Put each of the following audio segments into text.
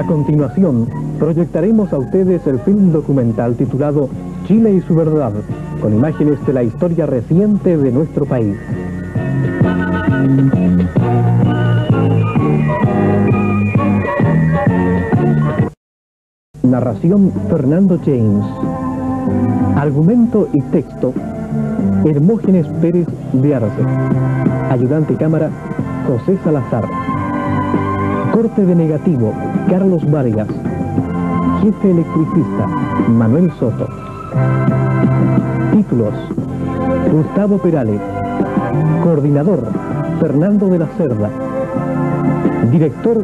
A continuación, proyectaremos a ustedes el film documental titulado Chile y su verdad, con imágenes de la historia reciente de nuestro país. Narración Fernando James. Argumento y texto Hermógenes Pérez de Arce. Ayudante cámara José Salazar. Corte de negativo Carlos Vargas. Jefe electricista Manuel Soto. Títulos: Gustavo Perales. Coordinador Fernando de la Cerda. Director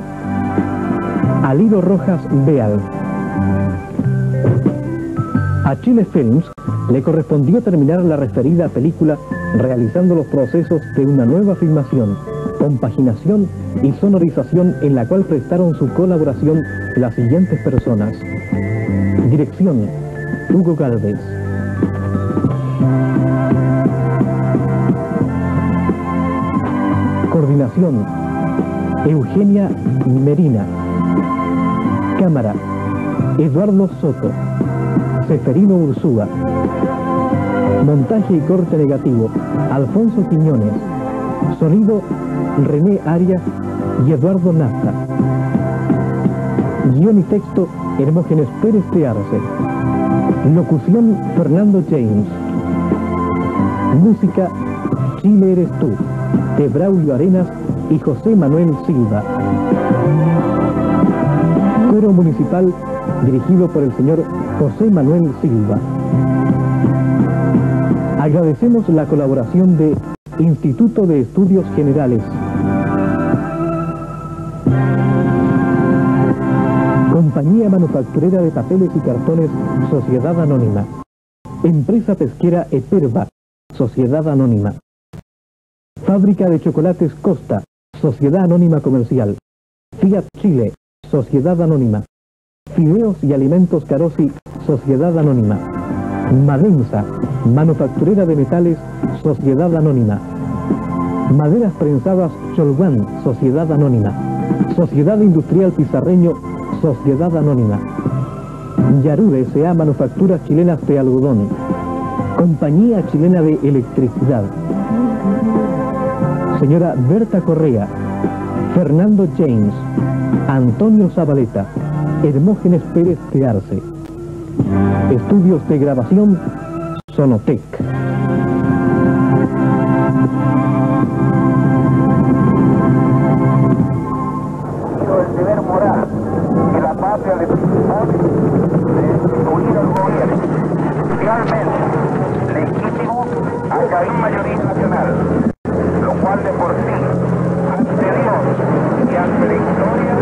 Alido Rojas Beal. A Chile Films le correspondió terminar la referida película realizando los procesos de una nueva filmación, compaginación y sonorización, en la cual prestaron su colaboración las siguientes personas. Dirección: Hugo Gálvez. Coordinación: Eugenia Merina. Cámara: Eduardo Soto. Seferino Ursúa. Montaje y corte negativo: Alfonso Quiñones. Sonido: René Arias y Eduardo Nasta. Guión y texto: Hermógenes Pérez de Arce. Locución: Fernando James. Música: Chile eres tú, de Braulio Arenas y José Manuel Silva. Coro municipal dirigido por el señor José Manuel Silva. Agradecemos la colaboración de Instituto de Estudios Generales, Compañía Manufacturera de Papeles y Cartones, Sociedad Anónima, Empresa Pesquera Eperva, Sociedad Anónima, Fábrica de Chocolates Costa, Sociedad Anónima Comercial, Fiat Chile, Sociedad Anónima, Fideos y Alimentos Carosi, Sociedad Anónima, Madensa, Manufacturera de Metales, Sociedad Anónima, Maderas Prensadas Cholguán, Sociedad Anónima, Sociedad Industrial Pizarreño, Sociedad Anónima, Yarude S.A. Manufacturas Chilenas de Algodón, Compañía Chilena de Electricidad, señora Berta Correa, Fernando James, Antonio Zabaleta, Hermógenes Pérez de Arce. Estudios de grabación Sonotec. El deber moral que la patria le supone de unir al gobierno, realmente legítimo hacia la mayoría nacional, lo cual de por sí, ante Dios y ante la historia,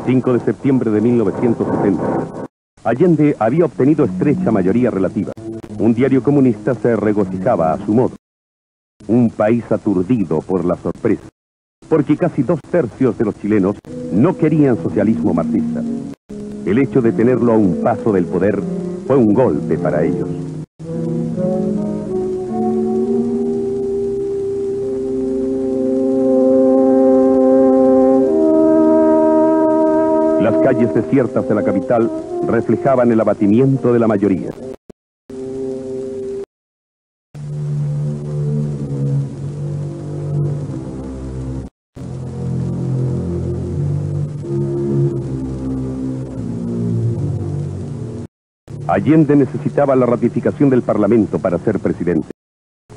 5 de septiembre de 1970. Allende había obtenido estrecha mayoría relativa. Un diario comunista se regocijaba a su modo. Un país aturdido por la sorpresa, porque casi 2/3 de los chilenos no querían socialismo marxista. El hecho de tenerlo a un paso del poder fue un golpe para ellos. Las calles desiertas de la capital reflejaban el abatimiento de la mayoría. Allende necesitaba la ratificación del Parlamento para ser presidente.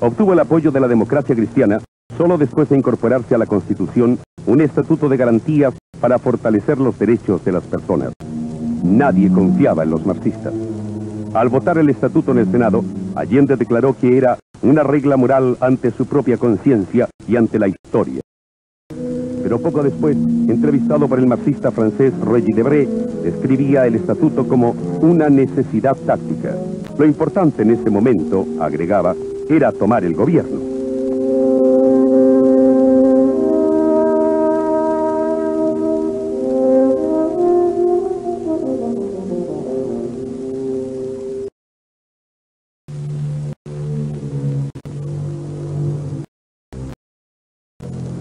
Obtuvo el apoyo de la democracia cristiana solo después de incorporarse a la Constitución un estatuto de garantías para fortalecer los derechos de las personas. Nadie confiaba en los marxistas. Al votar el estatuto en el Senado, Allende declaró que era una regla moral ante su propia conciencia y ante la historia. Pero poco después, entrevistado por el marxista francés Regis Debray, describía el estatuto como una necesidad táctica. Lo importante en ese momento, agregaba, era tomar el gobierno.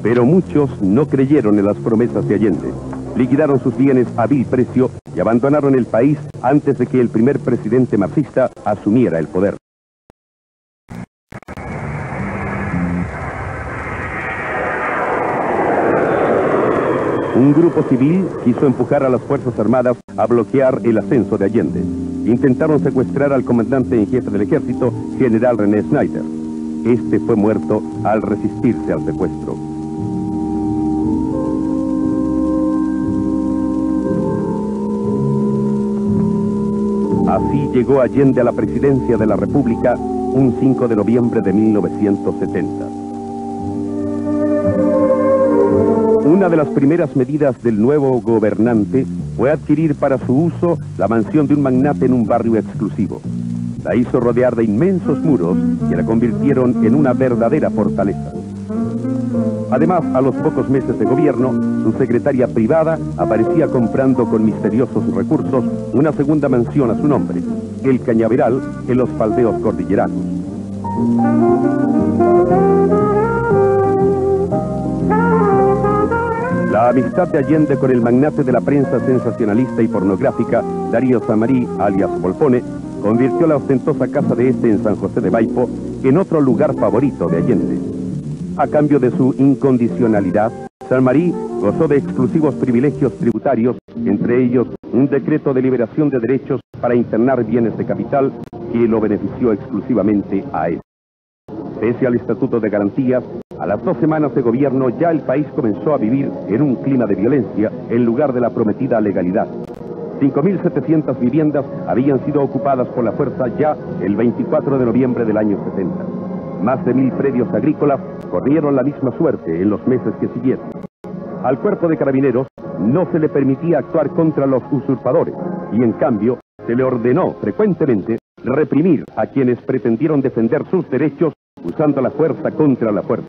Pero muchos no creyeron en las promesas de Allende. Liquidaron sus bienes a vil precio y abandonaron el país antes de que el primer presidente marxista asumiera el poder. Un grupo civil quiso empujar a las Fuerzas Armadas a bloquear el ascenso de Allende. Intentaron secuestrar al comandante en jefe del ejército, general René Schneider. Este fue muerto al resistirse al secuestro. Así llegó Allende a la presidencia de la República un 5 de noviembre de 1970. Una de las primeras medidas del nuevo gobernante fue adquirir para su uso la mansión de un magnate en un barrio exclusivo. La hizo rodear de inmensos muros que la convirtieron en una verdadera fortaleza. Además, a los pocos meses de gobierno, su secretaria privada aparecía comprando con misteriosos recursos una segunda mansión a su nombre, el Cañaveral, en los faldeos cordilleranos. La amistad de Allende con el magnate de la prensa sensacionalista y pornográfica, Darío Samarí, alias Volpone, convirtió la ostentosa casa de este en San José de Maipo en otro lugar favorito de Allende. A cambio de su incondicionalidad, Samarí gozó de exclusivos privilegios tributarios, entre ellos un decreto de liberación de derechos para internar bienes de capital que lo benefició exclusivamente a él. Pese al estatuto de garantías, a las 2 semanas de gobierno ya el país comenzó a vivir en un clima de violencia en lugar de la prometida legalidad. 5.700 viviendas habían sido ocupadas por la fuerza ya el 24 de noviembre del año 70. Más de 1.000 predios agrícolas corrieron la misma suerte en los meses que siguieron. Al cuerpo de carabineros no se le permitía actuar contra los usurpadores y en cambio se le ordenó frecuentemente reprimir a quienes pretendieron defender sus derechos usando la fuerza contra la fuerza.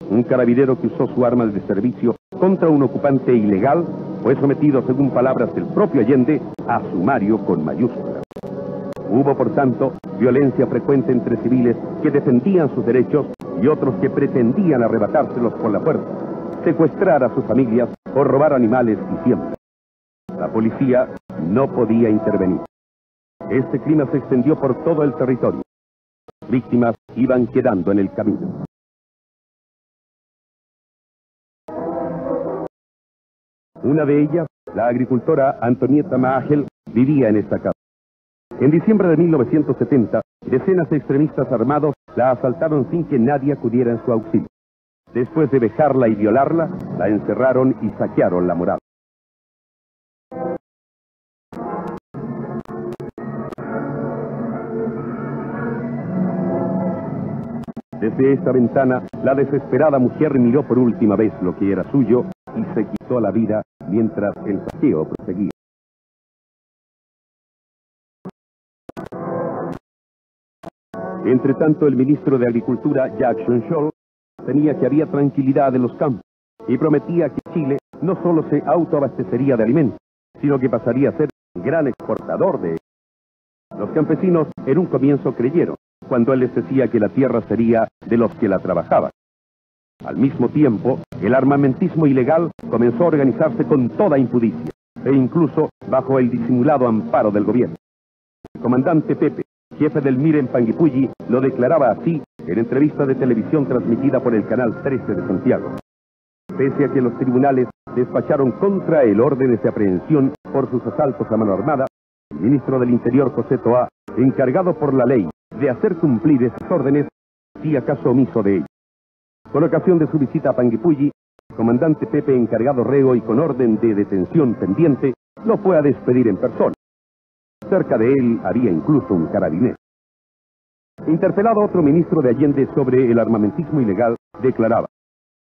Un carabinero que usó su arma de servicio contra un ocupante ilegal fue sometido, según palabras del propio Allende, a sumario con mayúsculas. Hubo, por tanto, violencia frecuente entre civiles que defendían sus derechos y otros que pretendían arrebatárselos por la fuerza, secuestrar a sus familias o robar animales y siembras. La policía no podía intervenir. Este clima se extendió por todo el territorio. Las víctimas iban quedando en el camino. Una de ellas, la agricultora Antonieta Maagel, vivía en esta casa. En diciembre de 1970, decenas de extremistas armados la asaltaron sin que nadie acudiera en su auxilio. Después de vejarla y violarla, la encerraron y saquearon la morada. Desde esta ventana, la desesperada mujer miró por última vez lo que era suyo y se quitó la vida mientras el saqueo proseguía. Entre tanto, el ministro de Agricultura, Jackson Scholl, tenía que había tranquilidad en los campos y prometía que Chile no solo se autoabastecería de alimentos, sino que pasaría a ser un gran exportador de ellos. Los campesinos en un comienzo creyeron cuando él les decía que la tierra sería de los que la trabajaban. Al mismo tiempo, el armamentismo ilegal comenzó a organizarse con toda impudicia, e incluso bajo el disimulado amparo del gobierno. El comandante Pepe, jefe del MIR en Panguipulli, lo declaraba así en entrevista de televisión transmitida por el Canal 13 de Santiago. Pese a que los tribunales despacharon contra él órdenes de aprehensión por sus asaltos a mano armada, el ministro del Interior, José Toá, encargado por la ley de hacer cumplir esas órdenes, hacía caso omiso de ellas. Con ocasión de su visita a Panguipulli, el comandante Pepe, encargado reo y con orden de detención pendiente, lo fue a despedir en persona. Cerca de él había incluso un carabinero. Interpelado otro ministro de Allende sobre el armamentismo ilegal, declaraba: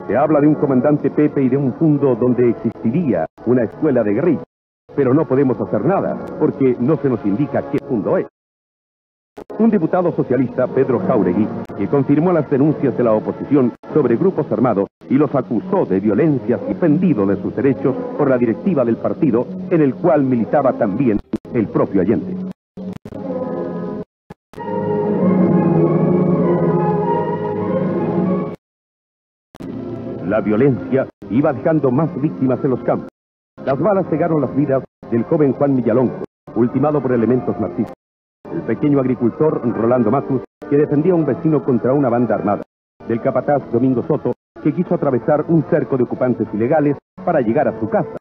se habla de un comandante Pepe y de un fondo donde existiría una escuela de guerrilla, pero no podemos hacer nada, porque no se nos indica qué fondo es. Un diputado socialista, Pedro Jáuregui, que confirmó las denuncias de la oposición sobre grupos armados y los acusó de violencias y pendido de sus derechos por la directiva del partido, en el cual militaba también el propio Allende. La violencia iba dejando más víctimas en los campos. Las balas cegaron las vidas del joven Juan Millalonco, ultimado por elementos marxistas. El pequeño agricultor Rolando Matus, que defendía a un vecino contra una banda armada. Del capataz Domingo Soto, que quiso atravesar un cerco de ocupantes ilegales para llegar a su casa.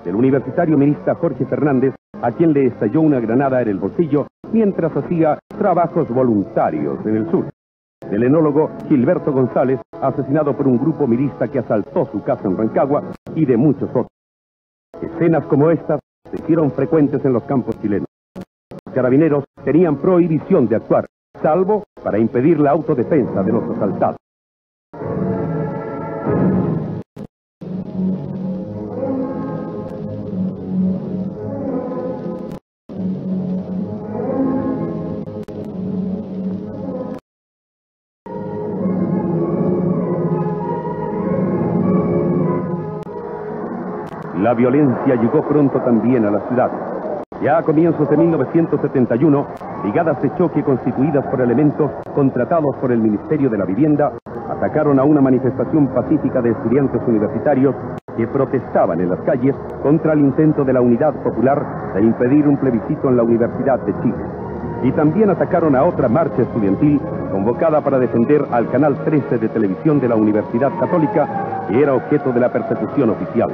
Del universitario mirista Jorge Fernández, a quien le estalló una granada en el bolsillo mientras hacía trabajos voluntarios en el sur. Del enólogo Gilberto González, asesinado por un grupo mirista que asaltó su casa en Rancagua, y de muchos otros. Escenas como estas se hicieron frecuentes en los campos chilenos. Los carabineros tenían prohibición de actuar, salvo para impedir la autodefensa de los asaltados. La violencia llegó pronto también a la ciudad. Ya a comienzos de 1971, brigadas de choque constituidas por elementos contratados por el Ministerio de la Vivienda atacaron a una manifestación pacífica de estudiantes universitarios que protestaban en las calles contra el intento de la Unidad Popular de impedir un plebiscito en la Universidad de Chile. Y también atacaron a otra marcha estudiantil convocada para defender al Canal 13 de televisión de la Universidad Católica, que era objeto de la persecución oficial.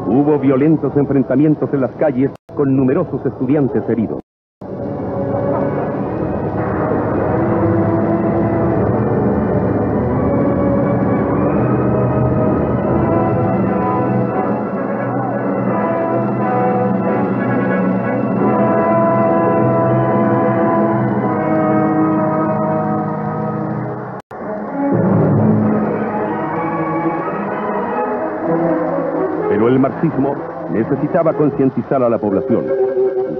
Hubo violentos enfrentamientos en las calles con numerosos estudiantes heridos. Pero el marxismo necesitaba concientizar a la población.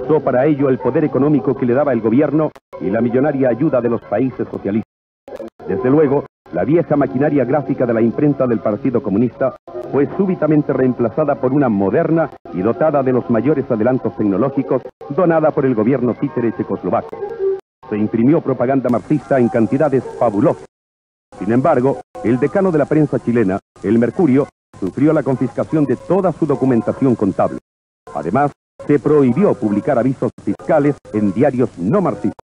Usó para ello el poder económico que le daba el gobierno y la millonaria ayuda de los países socialistas. Desde luego, la vieja maquinaria gráfica de la imprenta del Partido Comunista fue súbitamente reemplazada por una moderna y dotada de los mayores adelantos tecnológicos, donada por el gobierno títere checoslovaco. Se imprimió propaganda marxista en cantidades fabulosas. Sin embargo, el decano de la prensa chilena, el Mercurio, sufrió la confiscación de toda su documentación contable. Además, se prohibió publicar avisos fiscales en diarios no marxistas.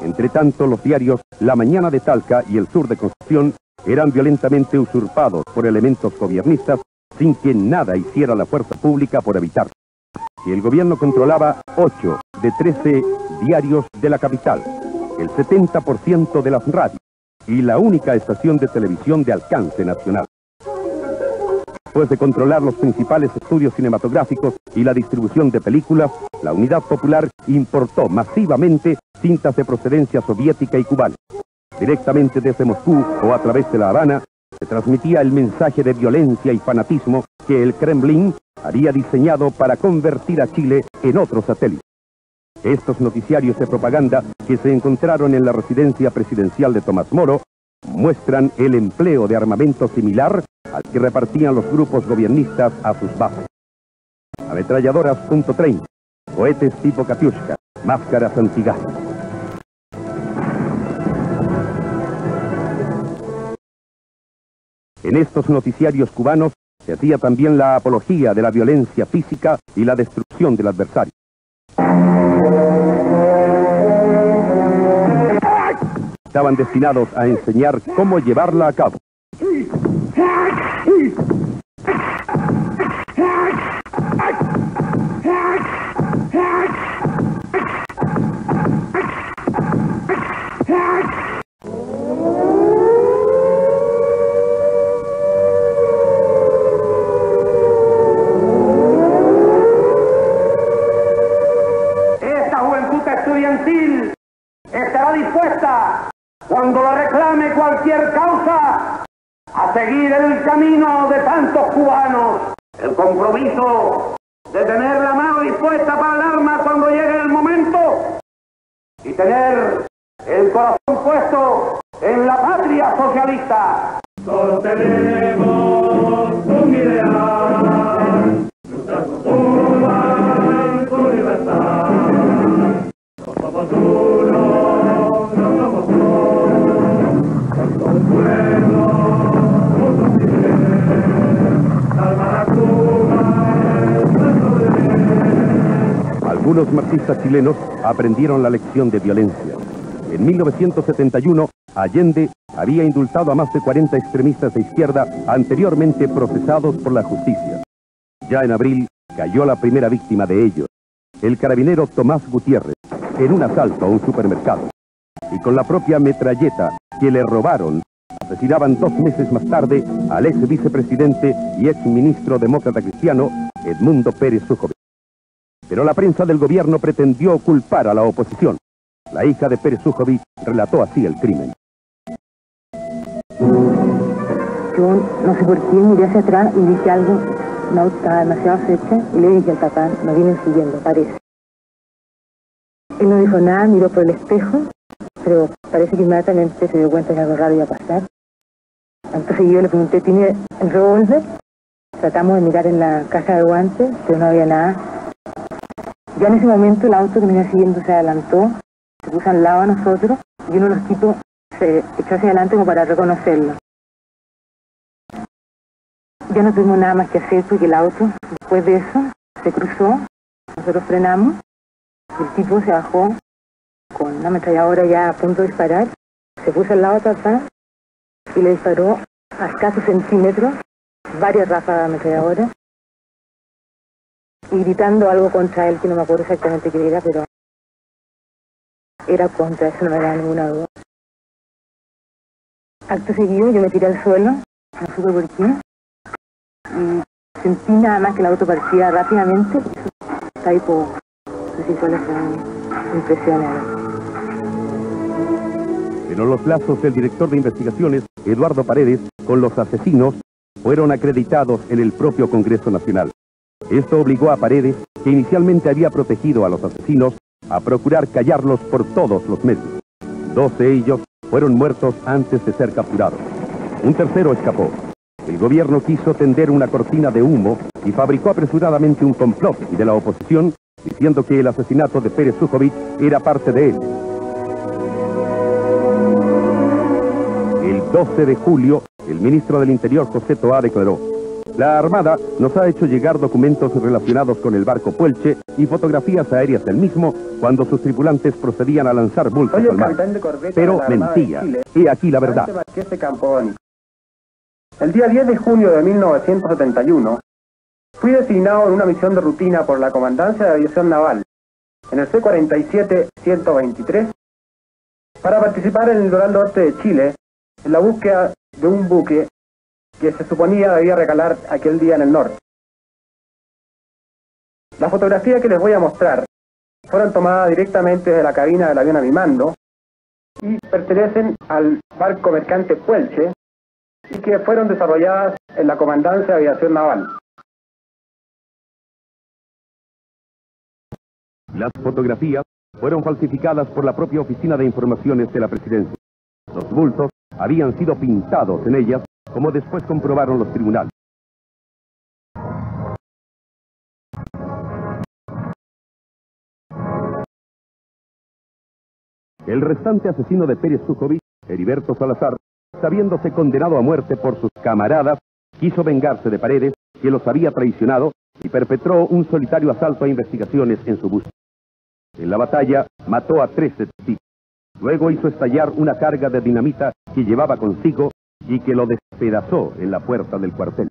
Entre tanto, los diarios La Mañana de Talca y El Sur de Concepción eran violentamente usurpados por elementos gobiernistas sin que nada hiciera la fuerza pública por evitarlo. Y el gobierno controlaba 8 de 13 diarios de la capital, el 70% de las radios y la única estación de televisión de alcance nacional. Después de controlar los principales estudios cinematográficos y la distribución de películas, la Unidad Popular importó masivamente cintas de procedencia soviética y cubana. Directamente desde Moscú o a través de La Habana, se transmitía el mensaje de violencia y fanatismo que el Kremlin había diseñado para convertir a Chile en otro satélite. Estos noticiarios de propaganda que se encontraron en la residencia presidencial de Tomás Moro muestran el empleo de armamento similar al que repartían los grupos gobiernistas a sus bases. Ametralladoras .30, cohetes tipo Katyushka, máscaras antigas. En estos noticiarios cubanos se hacía también la apología de la violencia física y la destrucción del adversario. Estaban destinados a enseñar cómo llevarla a cabo. Esta juventud estudiantil estará dispuesta, cuando la reclame cualquier causa, a seguir el camino de tantos cubanos. El compromiso de tener la mano dispuesta para el arma cuando llegue el momento y tener el corazón puesto en la patria socialista. Sostenemos un ideal, luchar por Cuba, por libertad. Somos uno, no somos dos. Todo el pueblo, uno quiere salvar a Cuba, nuestro deber. Algunos marxistas chilenos aprendieron la lección de violencia. En 1971, Allende había indultado a más de 40 extremistas de izquierda anteriormente procesados por la justicia. Ya en abril cayó la primera víctima de ellos, el carabinero Tomás Gutiérrez, en un asalto a un supermercado. Y con la propia metralleta que le robaron, asesinaban 2 meses más tarde al ex vicepresidente y ex ministro demócrata cristiano Edmundo Pérez Sujovic. Pero la prensa del gobierno pretendió culpar a la oposición. La hija de Pérez Sujovic relató así el crimen. Yo no sé por qué miré hacia atrás y dije algo, un auto estaba demasiado cerca y le dije al papá, me vienen siguiendo, parece. Él no dijo nada, miró por el espejo, pero parece que inmediatamente se dio cuenta que algo raro iba a pasar. Entonces yo le pregunté, ¿tiene el revólver? Tratamos de mirar en la caja de guantes, pero no había nada. Ya en ese momento el auto que me venía siguiendo se adelantó, se puso al lado de nosotros y uno de los tipos se echó hacia adelante como para reconocerlo. Ya no tuvimos nada más que hacer porque el auto, después de eso, se cruzó, nosotros frenamos, el tipo se bajó con una ametralladora ya a punto de disparar, se puso al lado de papá y le disparó a escasos centímetros, varias ráfagas de ametralladora, y gritando algo contra él, que no me acuerdo exactamente qué era, pero era contra, eso no me da ninguna duda. Acto seguido yo me tiré al suelo, no supe por qué, y sentí nada más que el auto partía rápidamente, está ahí por decir cuáles fueron mis impresiones. Pero los lazos del director de investigaciones, Eduardo Paredes, con los asesinos, fueron acreditados en el propio Congreso Nacional. Esto obligó a Paredes, que inicialmente había protegido a los asesinos, a procurar callarlos por todos los medios. 2 de ellos fueron muertos antes de ser capturados. Un tercero escapó. El gobierno quiso tender una cortina de humo y fabricó apresuradamente un complot de la oposición, diciendo que el asesinato de Pérez Sujovic era parte de él. El 12 de julio, el ministro del Interior, José Toá, declaró: la Armada nos ha hecho llegar documentos relacionados con el barco Puelche y fotografías aéreas del mismo cuando sus tripulantes procedían a lanzar bultos al mar. Pero mentía. He aquí la verdad. El día 10 de junio de 1971, fui designado en una misión de rutina por la Comandancia de Aviación Naval, en el C-47-123, para participar en el litoral norte de Chile, en la búsqueda de un buque que se suponía debía recalar aquel día en el norte. Las fotografías que les voy a mostrar fueron tomadas directamente de la cabina del avión a mi mando y pertenecen al barco mercante Puelche y que fueron desarrolladas en la Comandancia de Aviación Naval. Las fotografías fueron falsificadas por la propia Oficina de Informaciones de la Presidencia. Los bultos habían sido pintados en ellas, como después comprobaron los tribunales. El restante asesino de Pérez Sujovic, Heriberto Salazar, sabiéndose condenado a muerte por sus camaradas, quiso vengarse de Paredes, que los había traicionado, y perpetró un solitario asalto a investigaciones en su búsqueda. En la batalla mató a 13 testigos. Luego hizo estallar una carga de dinamita que llevaba consigo y que lo despedazó en la puerta del cuartel.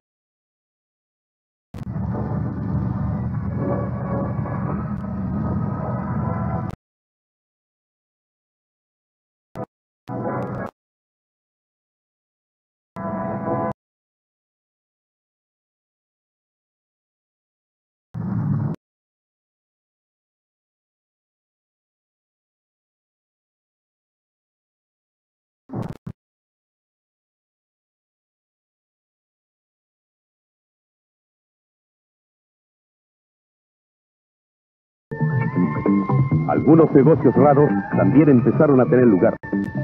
Algunos negocios raros también empezaron a tener lugar.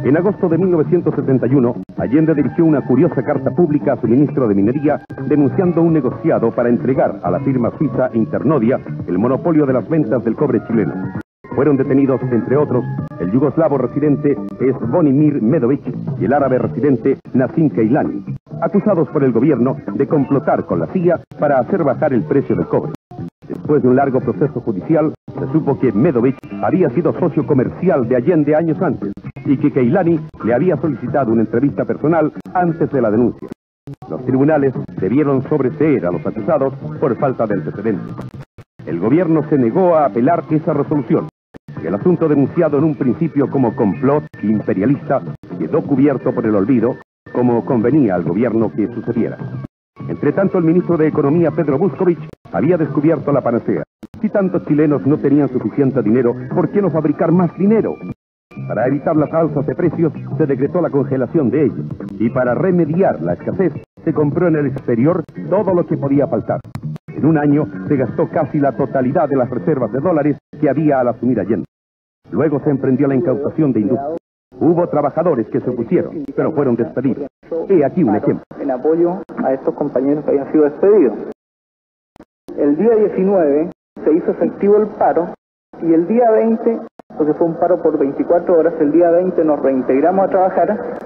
En agosto de 1971, Allende dirigió una curiosa carta pública a su ministro de Minería denunciando un negociado para entregar a la firma suiza Internodia el monopolio de las ventas del cobre chileno. Fueron detenidos, entre otros, el yugoslavo residente Zvonimir Medovic y el árabe residente Nasim Keilani, acusados por el gobierno de complotar con la CIA para hacer bajar el precio del cobre. Después de un largo proceso judicial, se supo que Medovic había sido socio comercial de Allende años antes y que Keilani le había solicitado una entrevista personal antes de la denuncia. Los tribunales debieron sobreseer a los acusados por falta de antecedentes. El gobierno se negó a apelar esa resolución. El asunto, denunciado en un principio como complot imperialista, quedó cubierto por el olvido, como convenía al gobierno que sucediera. Entre tanto, el ministro de Economía, Pedro Buscovich, había descubierto la panacea. Si tantos chilenos no tenían suficiente dinero, ¿por qué no fabricar más dinero? Para evitar las alzas de precios, se decretó la congelación de ellos. Y para remediar la escasez, se compró en el exterior todo lo que podía faltar. En un año, se gastó casi la totalidad de las reservas de dólares que había al asumir Allende. Luego se emprendió la incautación de industria. Hubo trabajadores que se opusieron, pero fueron despedidos. He aquí un ejemplo. En apoyo a estos compañeros que habían sido despedidos. El día 19 se hizo efectivo el paro y el día 20, porque fue un paro por 24 horas, el día 20 nos reintegramos a trabajar,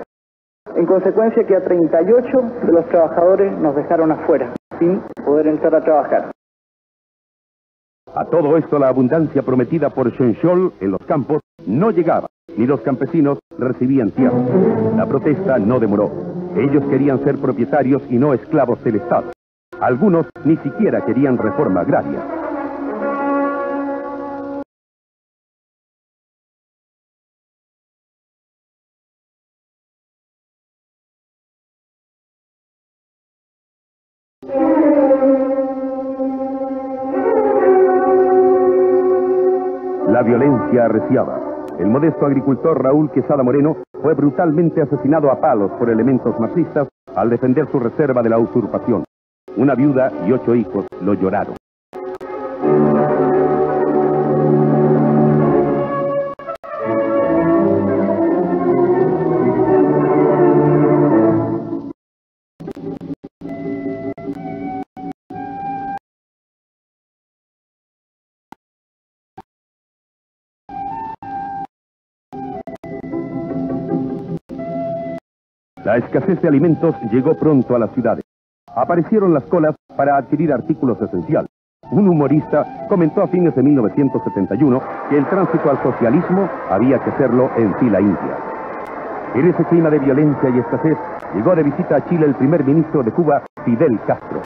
en consecuencia que a 38 de los trabajadores nos dejaron afuera, sin poder entrar a trabajar. A todo esto, la abundancia prometida por Schoenzoll en los campos no llegaba, ni los campesinos recibían tierra. La protesta no demoró. Ellos querían ser propietarios y no esclavos del Estado. Algunos ni siquiera querían reforma agraria. La violencia arreciaba. El modesto agricultor Raúl Quesada Moreno fue brutalmente asesinado a palos por elementos marxistas al defender su reserva de la usurpación. Una viuda y 8 hijos lo lloraron. La escasez de alimentos llegó pronto a las ciudades. Aparecieron las colas para adquirir artículos esenciales. Un humorista comentó a fines de 1971 que el tránsito al socialismo había que hacerlo en fila india. En ese clima de violencia y escasez llegó de visita a Chile el primer ministro de Cuba, Fidel Castro.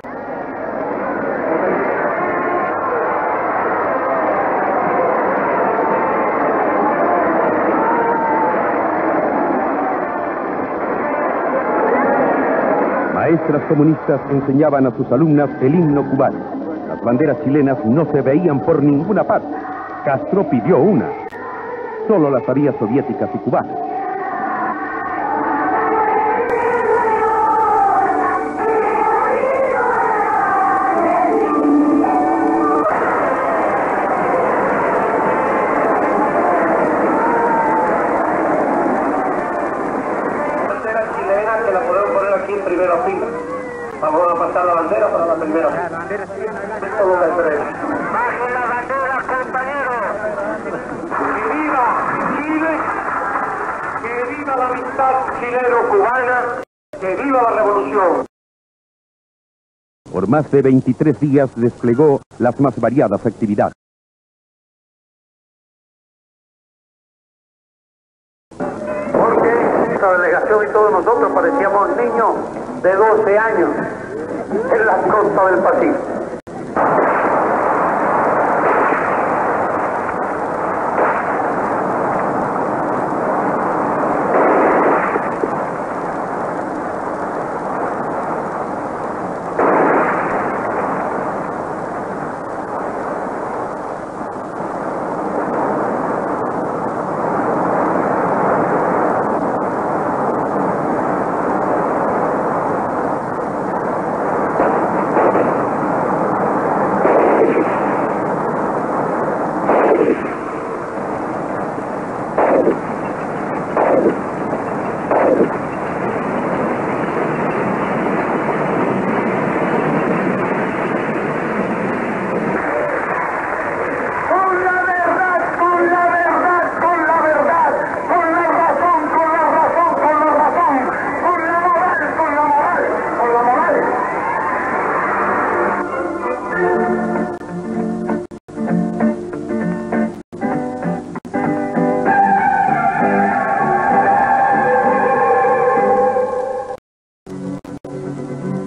maestras comunistas enseñaban a sus alumnas el himno cubano. Las banderas chilenas no se veían por ninguna parte. Castro pidió una. Solo las había soviéticas y cubanas. Primera fila. Vamos a pasar la bandera para la primera fila. La bandera chilena. Esto lo esperemos. ¡Bajen la bandera, compañeros! ¡Que viva Chile! ¡Que viva la amistad chileno-cubana! ¡Que viva la revolución! Por más de 23 días desplegó las más variadas actividades. Esta delegación y todos nosotros parecíamos niños de 12 años en las costas del Pacífico.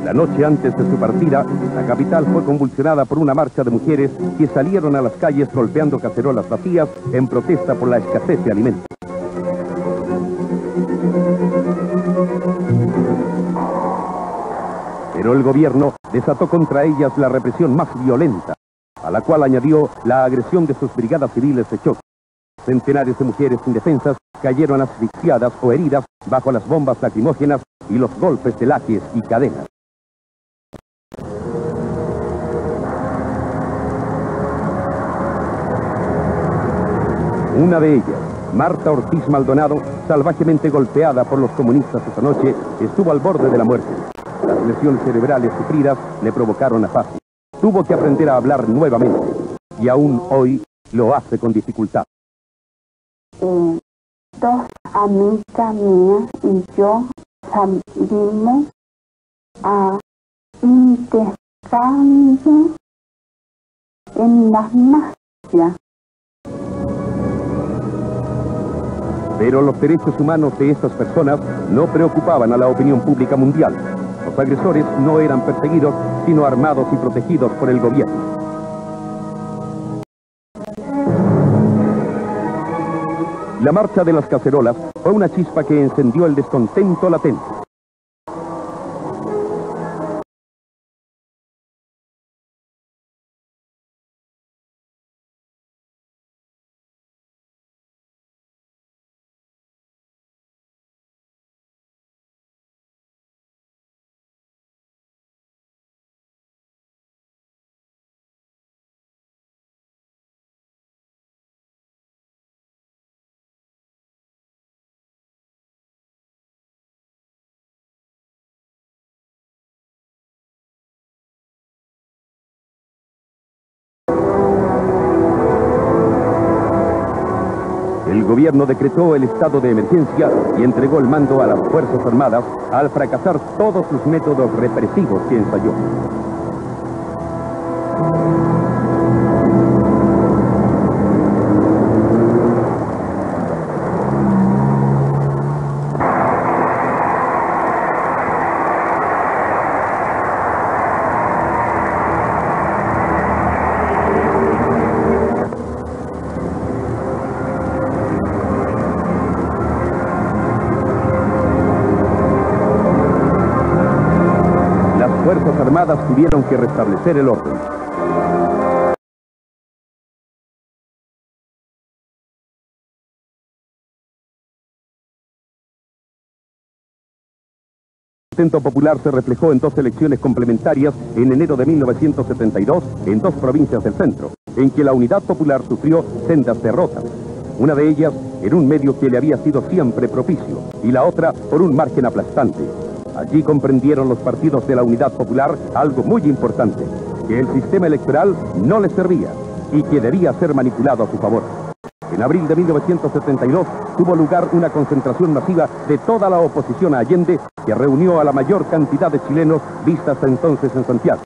La noche antes de su partida, la capital fue convulsionada por una marcha de mujeres que salieron a las calles golpeando cacerolas vacías en protesta por la escasez de alimentos. Pero el gobierno desató contra ellas la represión más violenta, a la cual añadió la agresión de sus brigadas civiles de choque. Centenares de mujeres indefensas cayeron asfixiadas o heridas bajo las bombas lacrimógenas y los golpes de lajes y cadenas. Una de ellas, Marta Ortiz Maldonado, salvajemente golpeada por los comunistas esa noche, estuvo al borde de la muerte. Las lesiones cerebrales sufridas le provocaron afasia. Tuvo que aprender a hablar nuevamente, y aún hoy lo hace con dificultad. Dos amigas mías y yo salimos a intercambio en las marchas. Pero los derechos humanos de estas personas no preocupaban a la opinión pública mundial. Los agresores no eran perseguidos, sino armados y protegidos por el gobierno. La marcha de las cacerolas fue una chispa que encendió el descontento latente. El gobierno decretó el estado de emergencia y entregó el mando a las Fuerzas Armadas al fracasar todos sus métodos represivos que ensayó. Armadas tuvieron que restablecer el orden. El intento popular se reflejó en dos elecciones complementarias en enero de 1972 en dos provincias del centro, en que la Unidad Popular sufrió sendas derrotas. Una de ellas en un medio que le había sido siempre propicio, y la otra por un margen aplastante. Allí comprendieron los partidos de la Unidad Popular algo muy importante, que el sistema electoral no les servía y que debía ser manipulado a su favor. En abril de 1972 tuvo lugar una concentración masiva de toda la oposición a Allende, que reunió a la mayor cantidad de chilenos vista hasta entonces en Santiago.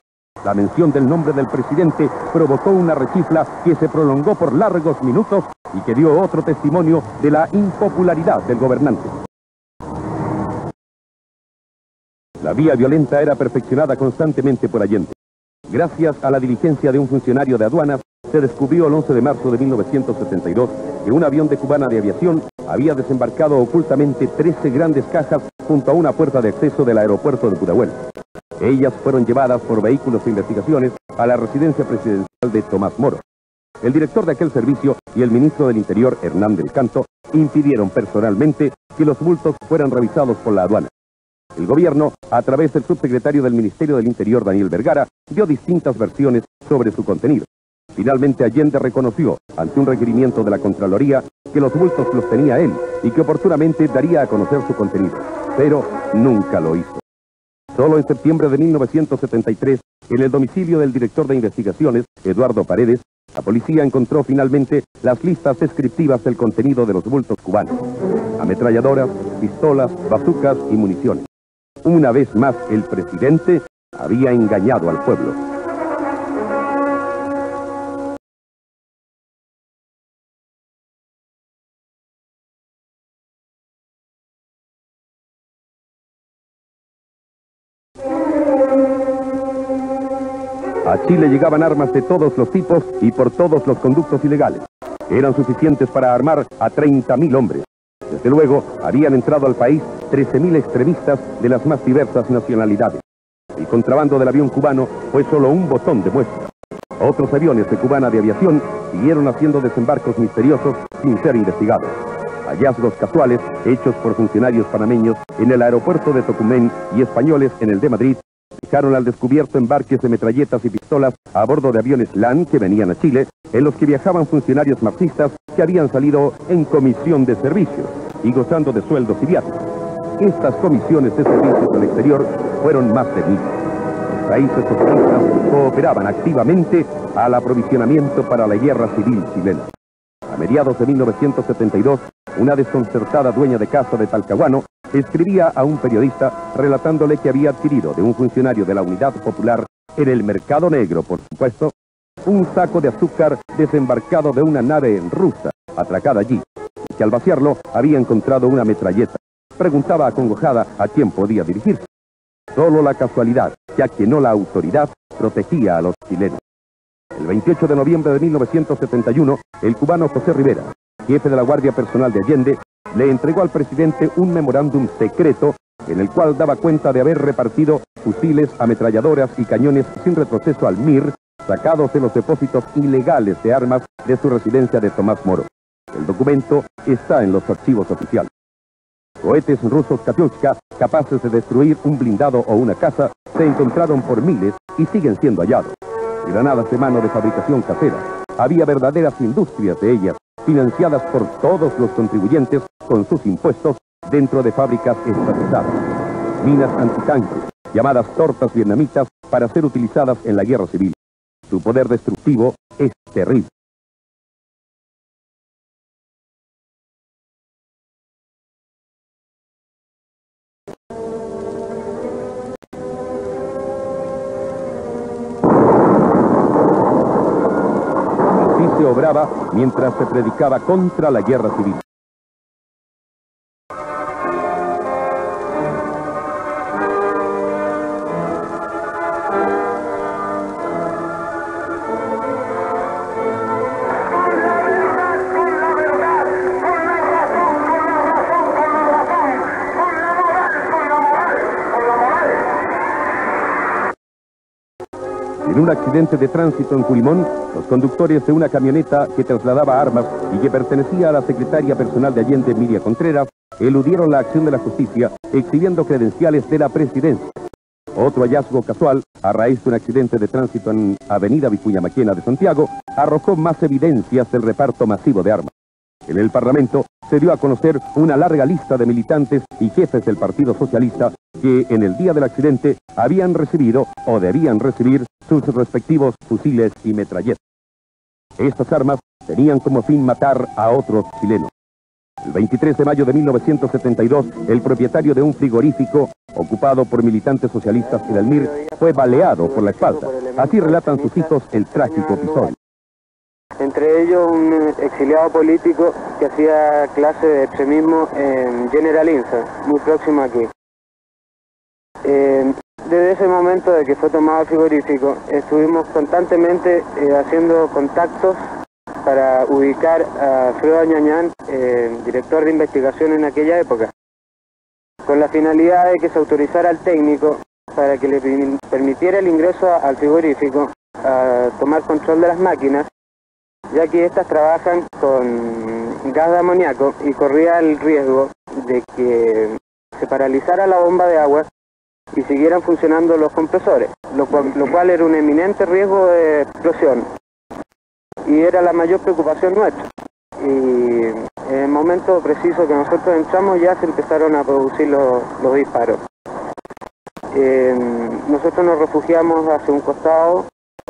La mención del nombre del presidente provocó una rechifla que se prolongó por largos minutos y que dio otro testimonio de la impopularidad del gobernante. La vía violenta era perfeccionada constantemente por Allende. Gracias a la diligencia de un funcionario de aduanas, se descubrió el 11 de marzo de 1972 que un avión de Cubana de Aviación había desembarcado ocultamente 13 grandes cajas junto a una puerta de acceso del aeropuerto de Pudahuel. Ellas fueron llevadas por vehículos de investigaciones a la residencia presidencial de Tomás Moro. El director de aquel servicio y el ministro del Interior, Hernán del Canto, impidieron personalmente que los bultos fueran revisados por la aduana. El gobierno, a través del subsecretario del Ministerio del Interior, Daniel Vergara, dio distintas versiones sobre su contenido. Finalmente, Allende reconoció, ante un requerimiento de la Contraloría, que los bultos los tenía él y que oportunamente daría a conocer su contenido, pero nunca lo hizo. Solo en septiembre de 1973, en el domicilio del director de investigaciones, Eduardo Paredes, la policía encontró finalmente las listas descriptivas del contenido de los bultos cubanos: ametralladoras, pistolas, bazucas y municiones. Una vez más, el presidente había engañado al pueblo. A Chile llegaban armas de todos los tipos y por todos los conductos ilegales. Eran suficientes para armar a 30.000 hombres. Desde luego, habían entrado al país 13.000 extremistas de las más diversas nacionalidades. El contrabando del avión cubano fue solo un botón de muestra. Otros aviones de Cubana de Aviación siguieron haciendo desembarcos misteriosos sin ser investigados. Hallazgos casuales hechos por funcionarios panameños en el aeropuerto de Tocumen y españoles en el de Madrid dejaron al descubierto embarques de metralletas y pistolas a bordo de aviones LAN que venían a Chile, en los que viajaban funcionarios marxistas que habían salido en comisión de servicios y gozando de sueldos y viáticos. Estas comisiones de servicios al exterior fueron más de 1000. Los países socialistas cooperaban activamente al aprovisionamiento para la guerra civil chilena. A mediados de 1972, una desconcertada dueña de casa de Talcahuano escribía a un periodista relatándole que había adquirido de un funcionario de la Unidad Popular, en el mercado negro, por supuesto, un saco de azúcar desembarcado de una nave rusa atracada allí, y que al vaciarlo había encontrado una metralleta. Preguntaba acongojada a quién podía dirigirse. Solo la casualidad, ya que no la autoridad, protegía a los chilenos. El 28 de noviembre de 1971, el cubano José Rivera, jefe de la Guardia Personal de Allende, le entregó al presidente un memorándum secreto en el cual daba cuenta de haber repartido fusiles, ametralladoras y cañones sin retroceso al MIR, sacados de los depósitos ilegales de armas de su residencia de Tomás Moro. El documento está en los archivos oficiales. Cohetes rusos Katyushka, capaces de destruir un blindado o una casa, se encontraron por miles y siguen siendo hallados. Granadas de mano de fabricación casera. Había verdaderas industrias de ellas, financiadas por todos los contribuyentes con sus impuestos dentro de fábricas estatizadas. Minas antitanques, llamadas tortas vietnamitas, para ser utilizadas en la guerra civil. Su poder destructivo es terrible. Así se obraba mientras se predicaba contra la guerra civil. En un accidente de tránsito en Curimón, los conductores de una camioneta que trasladaba armas y que pertenecía a la secretaria personal de Allende, Miria Contreras, eludieron la acción de la justicia exhibiendo credenciales de la presidencia. Otro hallazgo casual, a raíz de un accidente de tránsito en Avenida Vicuña Maquena de Santiago, arrojó más evidencias del reparto masivo de armas. En el Parlamento se dio a conocer una larga lista de militantes y jefes del Partido Socialista que en el día del accidente habían recibido o debían recibir sus respectivos fusiles y metralletas. Estas armas tenían como fin matar a otros chilenos. El 23 de mayo de 1972, el propietario de un frigorífico ocupado por militantes socialistas en el MIR fue baleado por la espalda. Así relatan sus hijos el trágico episodio. Entre ellos un exiliado político que hacía clase de extremismo en General Insa, muy próximo aquí. Desde ese momento de que fue tomado el frigorífico, estuvimos constantemente haciendo contactos para ubicar a Alfredo Añañán, director de investigación en aquella época, con la finalidad de que se autorizara al técnico para que le permitiera el ingreso al frigorífico a tomar control de las máquinas, ya que estas trabajan con gas de amoníaco y corría el riesgo de que se paralizara la bomba de agua y siguieran funcionando los compresores, lo cual era un eminente riesgo de explosión y era la mayor preocupación nuestra. Y en el momento preciso que nosotros entramos ya se empezaron a producir los disparos. Nosotros nos refugiamos hacia un costado.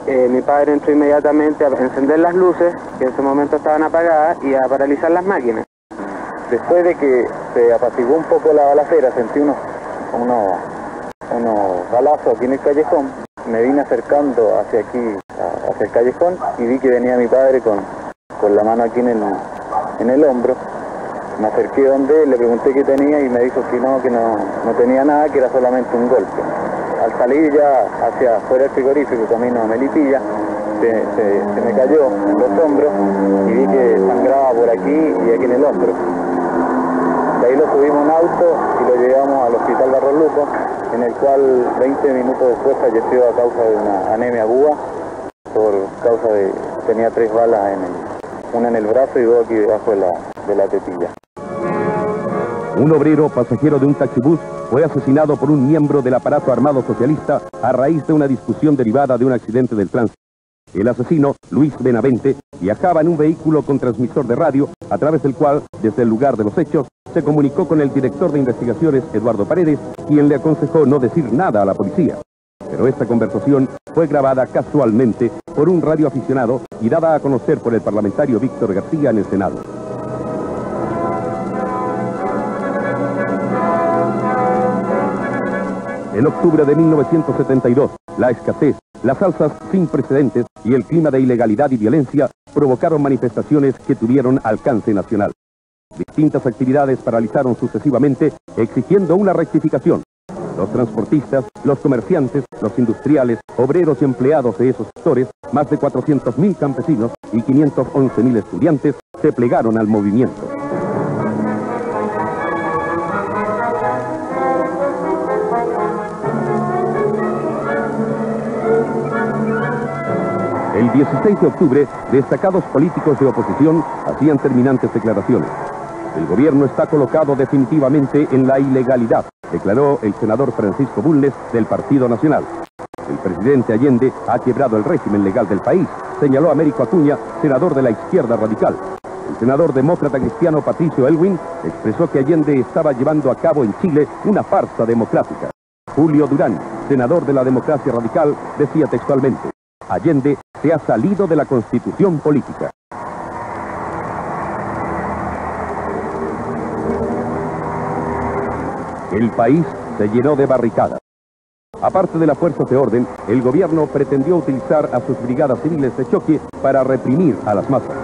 Mi padre entró inmediatamente a encender las luces, que en ese momento estaban apagadas, y a paralizar las máquinas. Después de que se apaciguó un poco la balacera, sentí unos balazos aquí en el callejón. Me vine acercando hacia aquí, hacia el callejón, y vi que venía mi padre con la mano aquí en el hombro. Me acerqué donde él, le pregunté qué tenía y me dijo que no tenía nada, que era solamente un golpe. Al salir ya hacia afuera del frigorífico, camino a Melipilla, se me cayó en los hombros y vi que sangraba por aquí y aquí en el hombro. De ahí lo subimos a un auto y lo llevamos al hospital Barros Luco, en el cual 20 minutos después falleció a causa de una anemia aguda, por causa de tenía 3 balas, una en el brazo y 2 aquí debajo de la tetilla. Un obrero pasajero de un taxibús fue asesinado por un miembro del aparato armado socialista a raíz de una discusión derivada de un accidente del tránsito. El asesino, Luis Benavente, viajaba en un vehículo con transmisor de radio, a través del cual, desde el lugar de los hechos, se comunicó con el director de investigaciones, Eduardo Paredes, quien le aconsejó no decir nada a la policía. Pero esta conversación fue grabada casualmente por un radioaficionado y dada a conocer por el parlamentario Víctor García en el Senado. En octubre de 1972, la escasez, las alzas sin precedentes y el clima de ilegalidad y violencia provocaron manifestaciones que tuvieron alcance nacional. Distintas actividades paralizaron sucesivamente, exigiendo una rectificación. Los transportistas, los comerciantes, los industriales, obreros y empleados de esos sectores, más de 400.000 campesinos y 511.000 estudiantes se plegaron al movimiento. El 16 de octubre, destacados políticos de oposición hacían terminantes declaraciones. El gobierno está colocado definitivamente en la ilegalidad, declaró el senador Francisco Bulnes del Partido Nacional. El presidente Allende ha quebrado el régimen legal del país, señaló Américo Acuña, senador de la izquierda radical. El senador demócrata cristiano Patricio Elwin expresó que Allende estaba llevando a cabo en Chile una farsa democrática. Julio Durán, senador de la democracia radical, decía textualmente: Allende se ha salido de la constitución política. El país se llenó de barricadas. Aparte de las fuerzas de orden, el gobierno pretendió utilizar a sus brigadas civiles de choque para reprimir a las masas.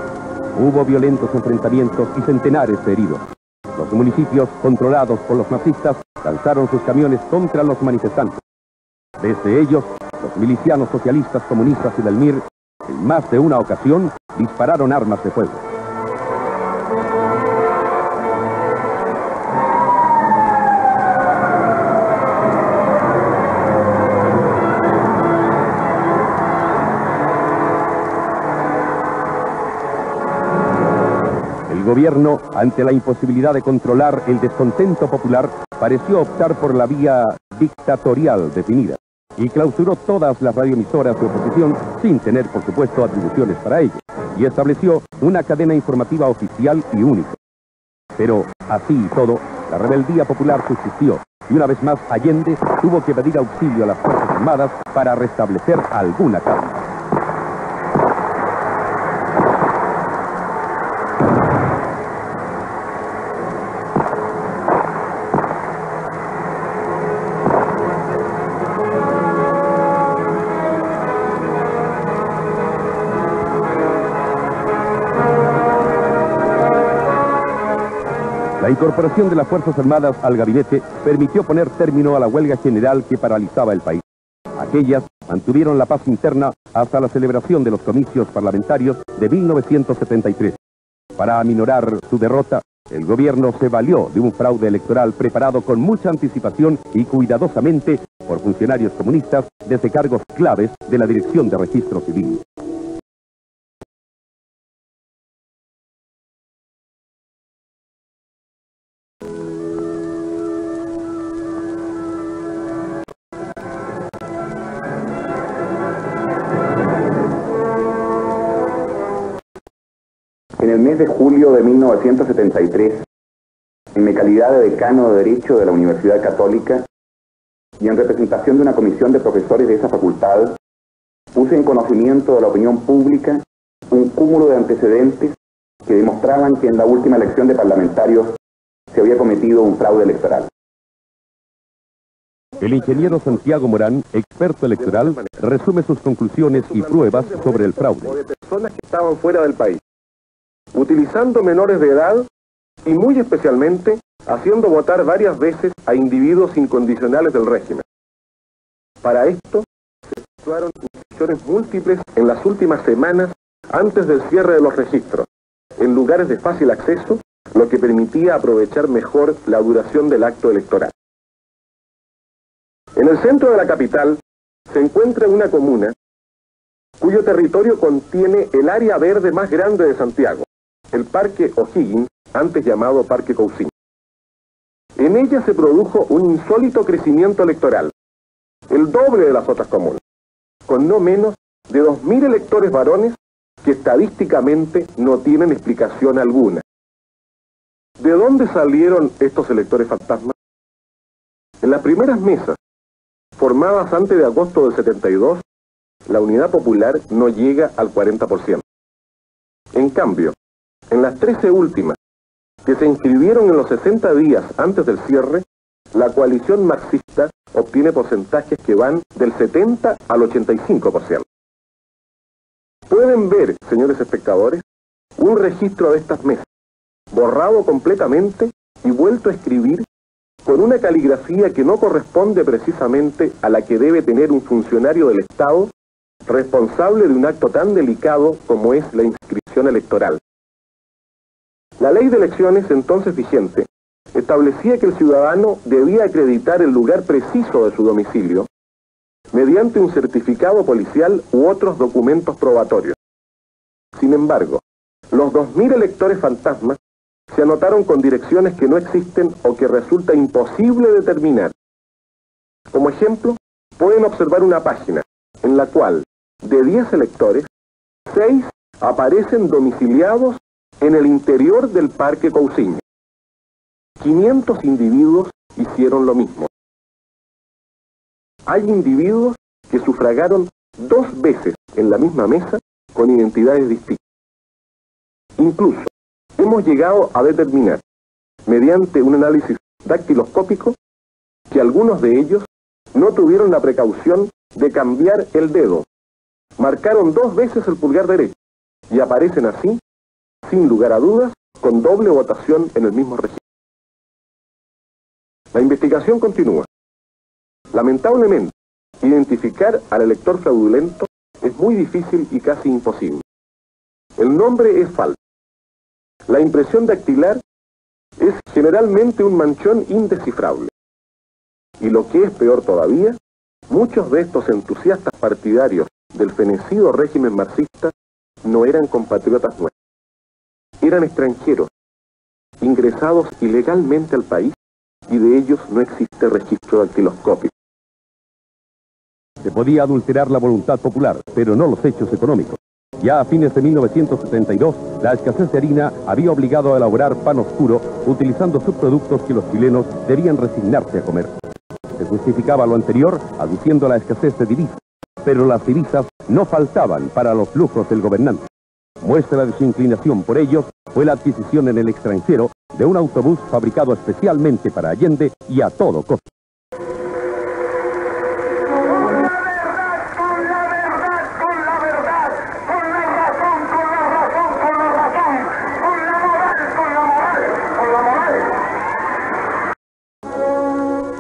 Hubo violentos enfrentamientos y centenares de heridos. Los municipios controlados por los nazistas lanzaron sus camiones contra los manifestantes. Desde ellos, los milicianos socialistas comunistas y del MIR, en más de una ocasión, dispararon armas de fuego. gobierno, ante la imposibilidad de controlar el descontento popular, pareció optar por la vía dictatorial definida y clausuró todas las radioemisoras de oposición sin tener, por supuesto, atribuciones para ello, y estableció una cadena informativa oficial y única. Pero, así y todo, la rebeldía popular subsistió, y una vez más Allende tuvo que pedir auxilio a las Fuerzas Armadas para restablecer alguna calma. La incorporación de las Fuerzas Armadas al gabinete permitió poner término a la huelga general que paralizaba el país. Aquellas mantuvieron la paz interna hasta la celebración de los comicios parlamentarios de 1973. Para aminorar su derrota, el gobierno se valió de un fraude electoral preparado con mucha anticipación y cuidadosamente por funcionarios comunistas desde cargos claves de la Dirección de Registro Civil. En el mes de julio de 1973, en mi calidad de decano de Derecho de la Universidad Católica y en representación de una comisión de profesores de esa facultad, puse en conocimiento de la opinión pública un cúmulo de antecedentes que demostraban que en la última elección de parlamentarios se había cometido un fraude electoral. El ingeniero Santiago Morán, experto electoral, resume sus conclusiones y pruebas sobre el fraude. O de personas que estaban fuera del país, utilizando menores de edad y muy especialmente haciendo votar varias veces a individuos incondicionales del régimen. Para esto se efectuaron inspecciones múltiples en las últimas semanas antes del cierre de los registros, en lugares de fácil acceso, lo que permitía aprovechar mejor la duración del acto electoral. En el centro de la capital se encuentra una comuna cuyo territorio contiene el área verde más grande de Santiago, el Parque O'Higgins, antes llamado Parque Cousiño. En ella se produjo un insólito crecimiento electoral, el doble de las otras comunas, con no menos de 2.000 electores varones que estadísticamente no tienen explicación alguna. ¿De dónde salieron estos electores fantasmas? En las primeras mesas, formadas antes de agosto del 72, la unidad popular no llega al 40%. En cambio, en las 13 últimas, que se inscribieron en los 60 días antes del cierre, la coalición marxista obtiene porcentajes que van del 70 al 85%. Pueden ver, señores espectadores, un registro de estas mesas, borrado completamente y vuelto a escribir con una caligrafía que no corresponde precisamente a la que debe tener un funcionario del Estado responsable de un acto tan delicado como es la inscripción electoral. La ley de elecciones entonces vigente establecía que el ciudadano debía acreditar el lugar preciso de su domicilio mediante un certificado policial u otros documentos probatorios. Sin embargo, los 2.000 electores fantasmas se anotaron con direcciones que no existen o que resulta imposible determinar. Como ejemplo, pueden observar una página en la cual, de 10 electores, 6 aparecen domiciliados en el interior del Parque Cousiño. 500 individuos hicieron lo mismo. Hay individuos que sufragaron 2 veces en la misma mesa con identidades distintas. Incluso, hemos llegado a determinar, mediante un análisis dactiloscópico, que algunos de ellos no tuvieron la precaución de cambiar el dedo. Marcaron 2 veces el pulgar derecho y aparecen así, sin lugar a dudas, con doble votación en el mismo registro. La investigación continúa. Lamentablemente, identificar al elector fraudulento es muy difícil y casi imposible. El nombre es falso. La impresión dactilar es generalmente un manchón indescifrable. Y lo que es peor todavía, muchos de estos entusiastas partidarios del fenecido régimen marxista no eran compatriotas nuestros. Eran extranjeros ingresados ilegalmente al país y de ellos no existe registro dactiloscópico. Se podía adulterar la voluntad popular, pero no los hechos económicos. Ya a fines de 1972, la escasez de harina había obligado a elaborar pan oscuro, utilizando subproductos que los chilenos debían resignarse a comer. Se justificaba lo anterior aduciendo la escasez de divisas, pero las divisas no faltaban para los lujos del gobernante. Muestra de su inclinación por ellos fue la adquisición en el extranjero de un autobús fabricado especialmente para Allende y a todo costo.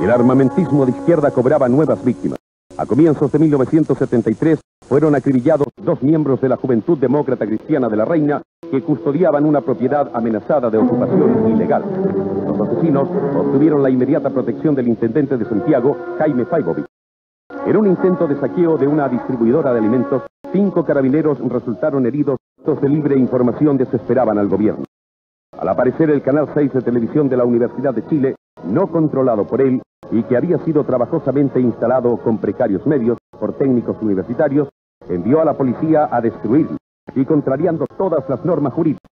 El armamentismo de izquierda cobraba nuevas víctimas. A comienzos de 1973 fueron acribillados 2 miembros de la Juventud Demócrata Cristiana de la Reina que custodiaban una propiedad amenazada de ocupación ilegal. Los asesinos obtuvieron la inmediata protección del intendente de Santiago, Jaime Faibovich. En un intento de saqueo de una distribuidora de alimentos, 5 carabineros resultaron heridos. Los de libre información desesperaban al gobierno. Al aparecer el Canal 6 de televisión de la Universidad de Chile, no controlado por él y que había sido trabajosamente instalado con precarios medios por técnicos universitarios, envió a la policía a destruirlo y contrariando todas las normas jurídicas.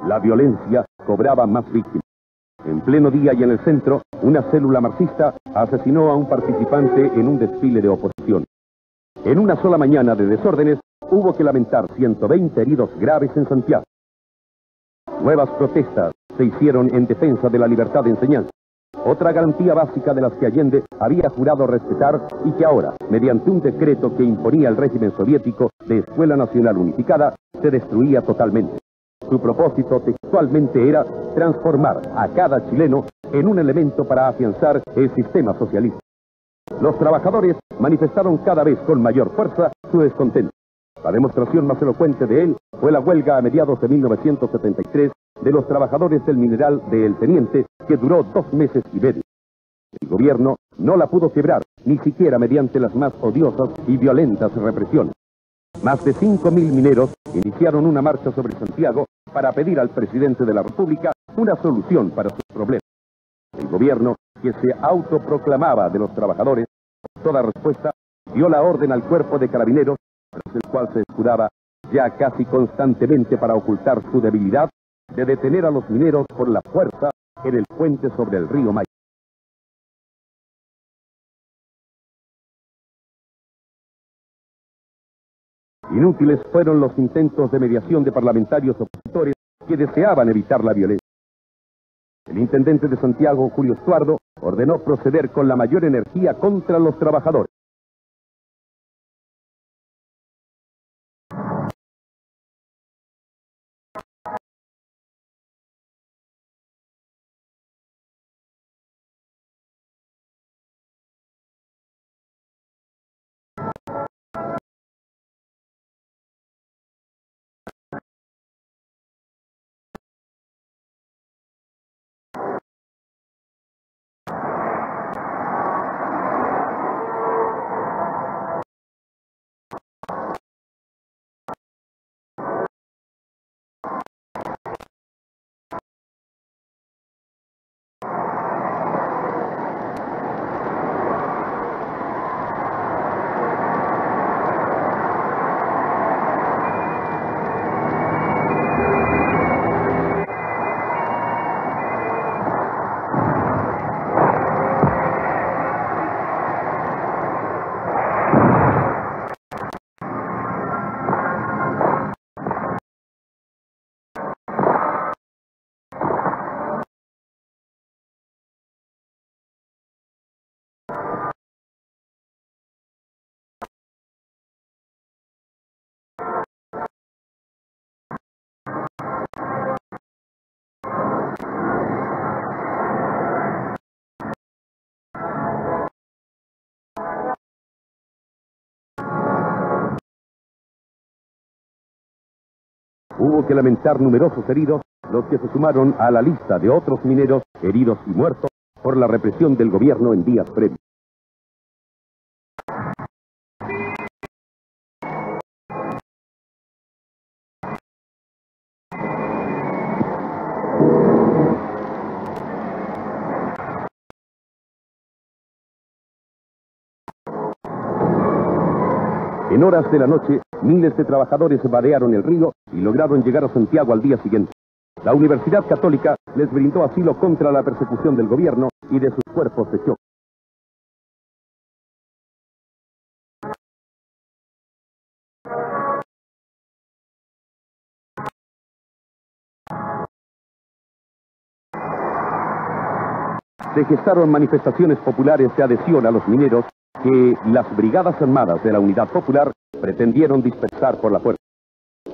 La violencia cobraba más víctimas. En pleno día y en el centro, una célula marxista asesinó a un participante en un desfile de oposición. En una sola mañana de desórdenes, hubo que lamentar 120 heridos graves en Santiago. Nuevas protestas se hicieron en defensa de la libertad de enseñanza, otra garantía básica de las que Allende había jurado respetar y que ahora, mediante un decreto que imponía el régimen soviético de Escuela Nacional Unificada, se destruía totalmente. Su propósito textualmente era transformar a cada chileno en un elemento para afianzar el sistema socialista. Los trabajadores manifestaron cada vez con mayor fuerza su descontento. La demostración más elocuente de él fue la huelga a mediados de 1973 de los trabajadores del mineral de El Teniente, que duró 2 meses y medio. El gobierno no la pudo quebrar, ni siquiera mediante las más odiosas y violentas represiones. Más de 5.000 mineros iniciaron una marcha sobre Santiago para pedir al presidente de la República una solución para sus problemas. El gobierno, que se autoproclamaba de los trabajadores, por toda respuesta, dio la orden al cuerpo de carabineros, tras el cual se escudaba ya casi constantemente para ocultar su debilidad, de detener a los mineros por la fuerza en el puente sobre el río Maipo. Inútiles fueron los intentos de mediación de parlamentarios opositores que deseaban evitar la violencia. El intendente de Santiago, Julio Estuardo, ordenó proceder con la mayor energía contra los trabajadores. hubo que lamentar numerosos heridos, los que se sumaron a la lista de otros mineros heridos y muertos por la represión del gobierno en días previos. En horas de la noche, miles de trabajadores vadearon el río y lograron llegar a Santiago al día siguiente. La Universidad Católica les brindó asilo contra la persecución del gobierno y de sus cuerpos de choque. Se gestaron manifestaciones populares de adhesión a los mineros que las brigadas armadas de la Unidad Popular pretendieron dispersar por la fuerza.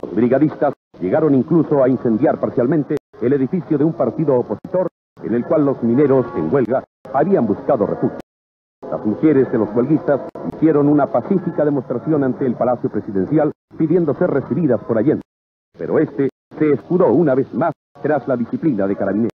Los brigadistas llegaron incluso a incendiar parcialmente el edificio de un partido opositor en el cual los mineros en huelga habían buscado refugio. Las mujeres de los huelguistas hicieron una pacífica demostración ante el Palacio Presidencial pidiendo ser recibidas por Allende, pero este se escudó una vez más tras la disciplina de Carabineros.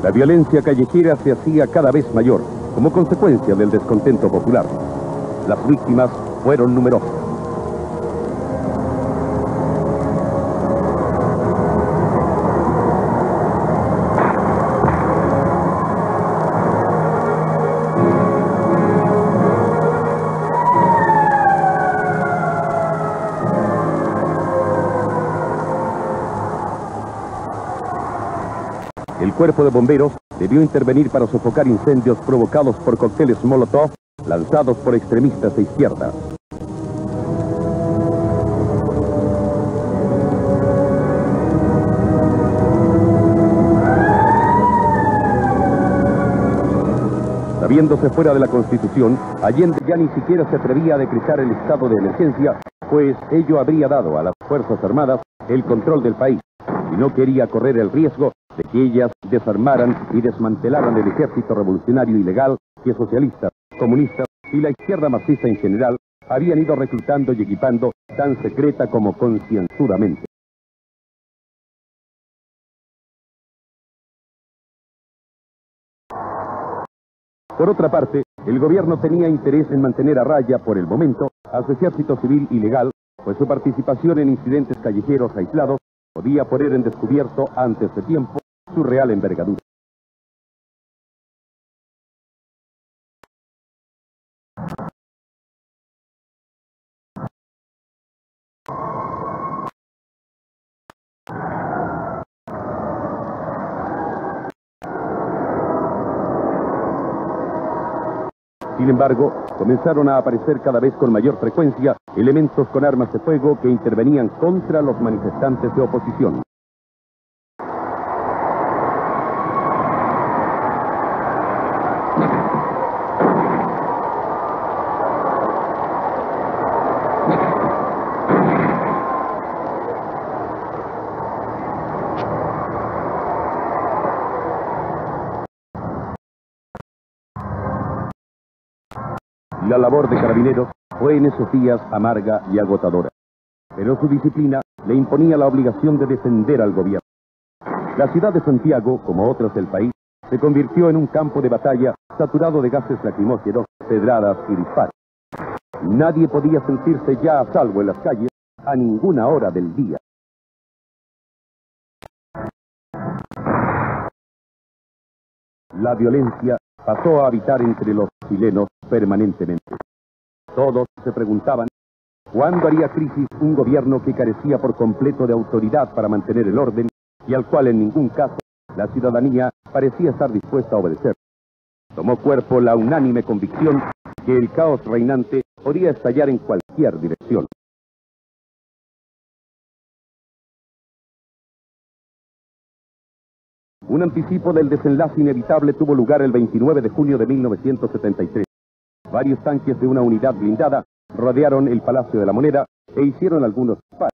La violencia callejera se hacía cada vez mayor, como consecuencia del descontento popular. Las víctimas fueron numerosas. El cuerpo de bomberos debió intervenir para sofocar incendios provocados por cócteles Molotov lanzados por extremistas de izquierda. Sabiéndose fuera de la Constitución, Allende ya ni siquiera se atrevía a decretar el estado de emergencia, pues ello habría dado a las Fuerzas Armadas el control del país, y no quería correr el riesgo de que ellas desarmaran y desmantelaran el ejército revolucionario ilegal que socialistas, comunistas y la izquierda marxista en general habían ido reclutando y equipando tan secreta como concienzudamente. Por otra parte, el gobierno tenía interés en mantener a raya, por el momento, a su ejército civil ilegal, pues su participación en incidentes callejeros aislados podía poner en descubierto antes de tiempo su real envergadura. Sin embargo, comenzaron a aparecer cada vez con mayor frecuencia elementos con armas de fuego que intervenían contra los manifestantes de oposición. La labor de Carabineros fue en esos días amarga y agotadora, pero su disciplina le imponía la obligación de defender al gobierno. La ciudad de Santiago, como otras del país, se convirtió en un campo de batalla saturado de gases lacrimógenos, pedradas y disparos. Nadie podía sentirse ya a salvo en las calles a ninguna hora del día. La violencia pasó a habitar entre los chilenos permanentemente. Todos se preguntaban, ¿cuándo haría crisis un gobierno que carecía por completo de autoridad para mantener el orden y al cual en ningún caso la ciudadanía parecía estar dispuesta a obedecer? Tomó cuerpo la unánime convicción que el caos reinante podría estallar en cualquier dirección. Un anticipo del desenlace inevitable tuvo lugar el 29 de junio de 1973. Varios tanques de una unidad blindada rodearon el Palacio de la Moneda e hicieron algunos disparos.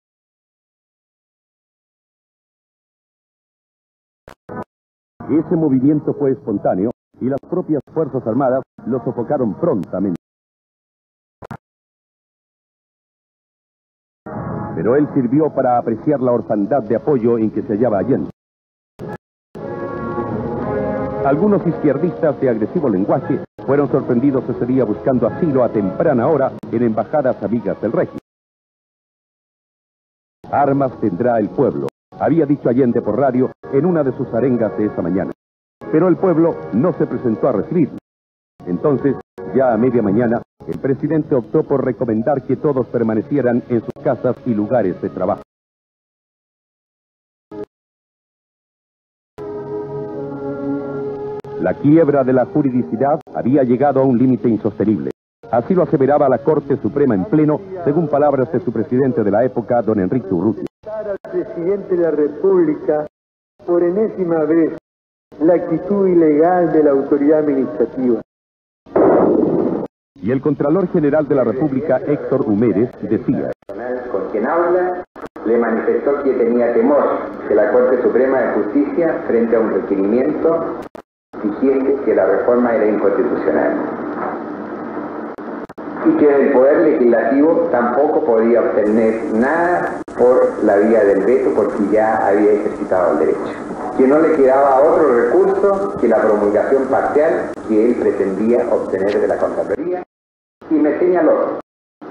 Ese movimiento fue espontáneo y las propias Fuerzas Armadas lo sofocaron prontamente. Pero él sirvió para apreciar la orfandad de apoyo en que se hallaba Allende. Algunos izquierdistas de agresivo lenguaje fueron sorprendidos ese día buscando asilo a temprana hora en embajadas amigas del régimen. Armas tendrá el pueblo, había dicho Allende por radio en una de sus arengas de esa mañana. Pero el pueblo no se presentó a recibirlo. Entonces, ya a media mañana, el presidente optó por recomendar que todos permanecieran en sus casas y lugares de trabajo. La quiebra de la juridicidad había llegado a un límite insostenible. Así lo aseveraba la Corte Suprema en pleno, según palabras de su presidente de la época, don Enrique Urrutia. Al presidente de la República, por enésima vez, la actitud ilegal de la autoridad administrativa. Y el Contralor General de la República, Héctor Humérez, decía: con quien habla, le manifestó que tenía temor que la Corte Suprema de Justicia, frente a un requerimiento, dijese que la reforma era inconstitucional y que el Poder Legislativo tampoco podía obtener nada por la vía del veto porque ya había ejercitado el derecho, que no le quedaba otro recurso que la promulgación parcial que él pretendía obtener de la Contraloría, y me señaló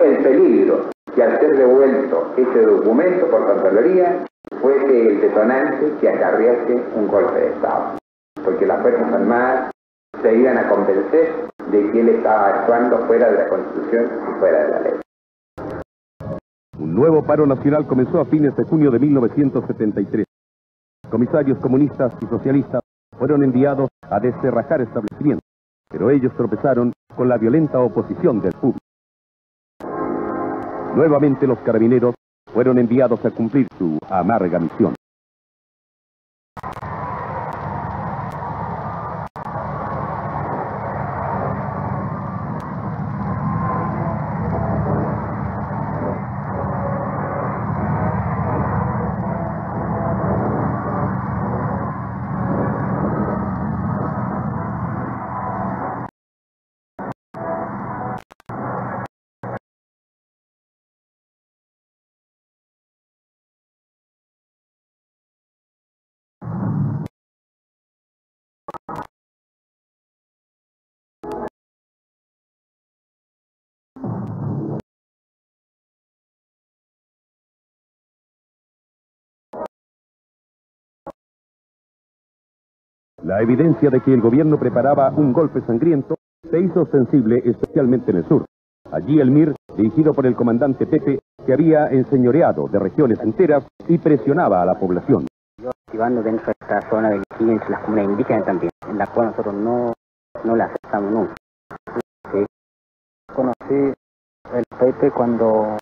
el peligro que al ser devuelto ese documento por Contraloría fuese el detonante que acarrease un golpe de Estado, porque las Fuerzas Armadas se iban a convencer de que él estaba actuando fuera de la Constitución y fuera de la ley. Un nuevo paro nacional comenzó a fines de junio de 1973. Comisarios comunistas y socialistas fueron enviados a descerrajar establecimientos, pero ellos tropezaron con la violenta oposición del público. Nuevamente los carabineros fueron enviados a cumplir su amarga misión. La evidencia de que el gobierno preparaba un golpe sangriento se hizo sensible especialmente en el sur. Allí el MIR, dirigido por el comandante Pepe, se había enseñoreado de regiones enteras y presionaba a la población. Activando dentro de esta zona de aquí, entre las comunidades indígenas también, en la cual nosotros no la aceptamos nunca. ¿Sí? Conocí el Pepe cuando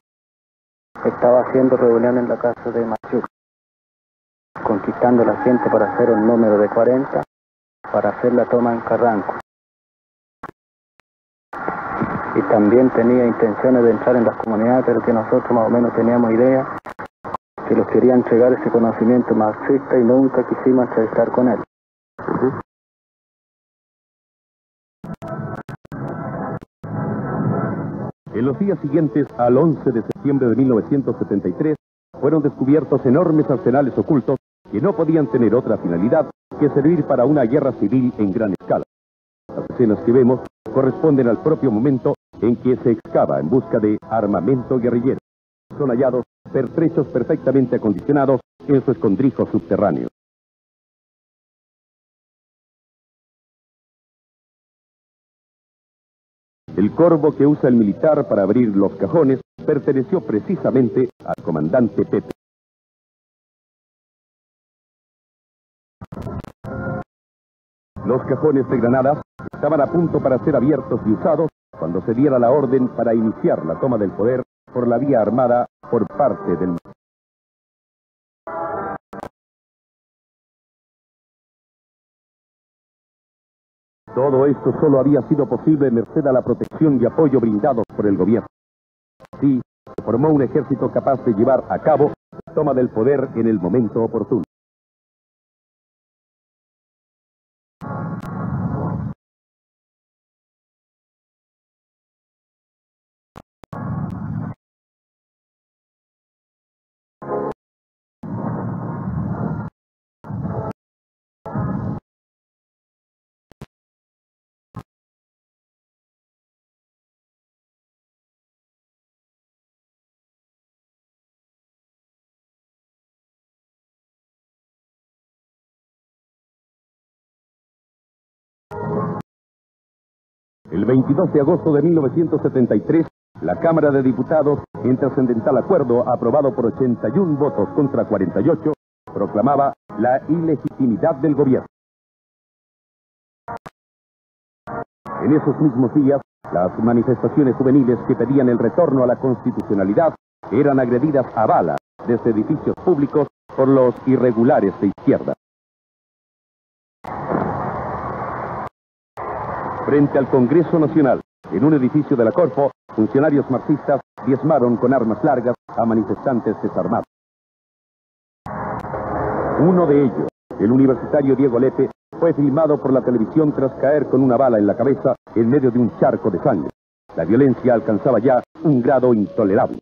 estaba haciendo reunión en la casa de Machuca, conquistando la gente para hacer el número de 40, para hacer la toma en Carranco. Y también tenía intenciones de entrar en las comunidades, pero que nosotros más o menos teníamos idea que los quería entregar ese conocimiento marxista y nunca quisimos entrevistar con él. En los días siguientes al 11 de septiembre de 1973, fueron descubiertos enormes arsenales ocultos que no podían tener otra finalidad que servir para una guerra civil en gran escala. Las escenas que vemos corresponden al propio momento en que se excava en busca de armamento guerrillero. Son hallados pertrechos perfectamente acondicionados en su escondrijo subterráneo. El corvo que usa el militar para abrir los cajones perteneció precisamente al comandante Pepe. Los cajones de granadas estaban a punto para ser abiertos y usados cuando se diera la orden para iniciar la toma del poder por la vía armada por parte del... Todo esto solo había sido posible merced a la protección y apoyo brindados por el gobierno. Así, se formó un ejército capaz de llevar a cabo la toma del poder en el momento oportuno. El 22 de agosto de 1973, la Cámara de Diputados, en trascendental acuerdo aprobado por 81 votos contra 48, proclamaba la ilegitimidad del gobierno. En esos mismos días, las manifestaciones juveniles que pedían el retorno a la constitucionalidad eran agredidas a bala desde edificios públicos por los irregulares de izquierda. Frente al Congreso Nacional, en un edificio de la Corpo, funcionarios marxistas diezmaron con armas largas a manifestantes desarmados. Uno de ellos, el universitario Diego Lepe, fue filmado por la televisión tras caer con una bala en la cabeza en medio de un charco de sangre. La violencia alcanzaba ya un grado intolerable.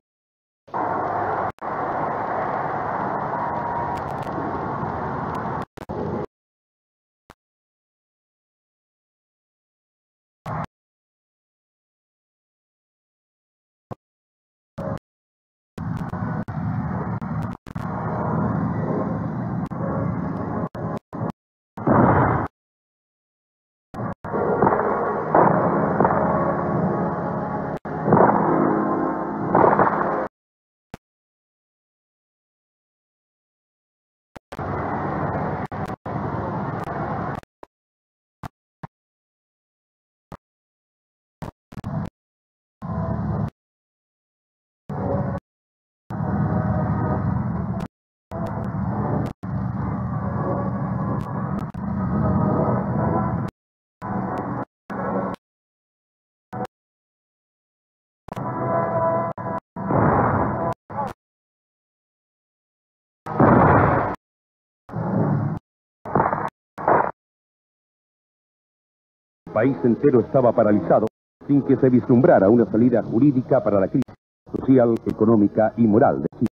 El país entero estaba paralizado sin que se vislumbrara una salida jurídica para la crisis social, económica y moral de Chile.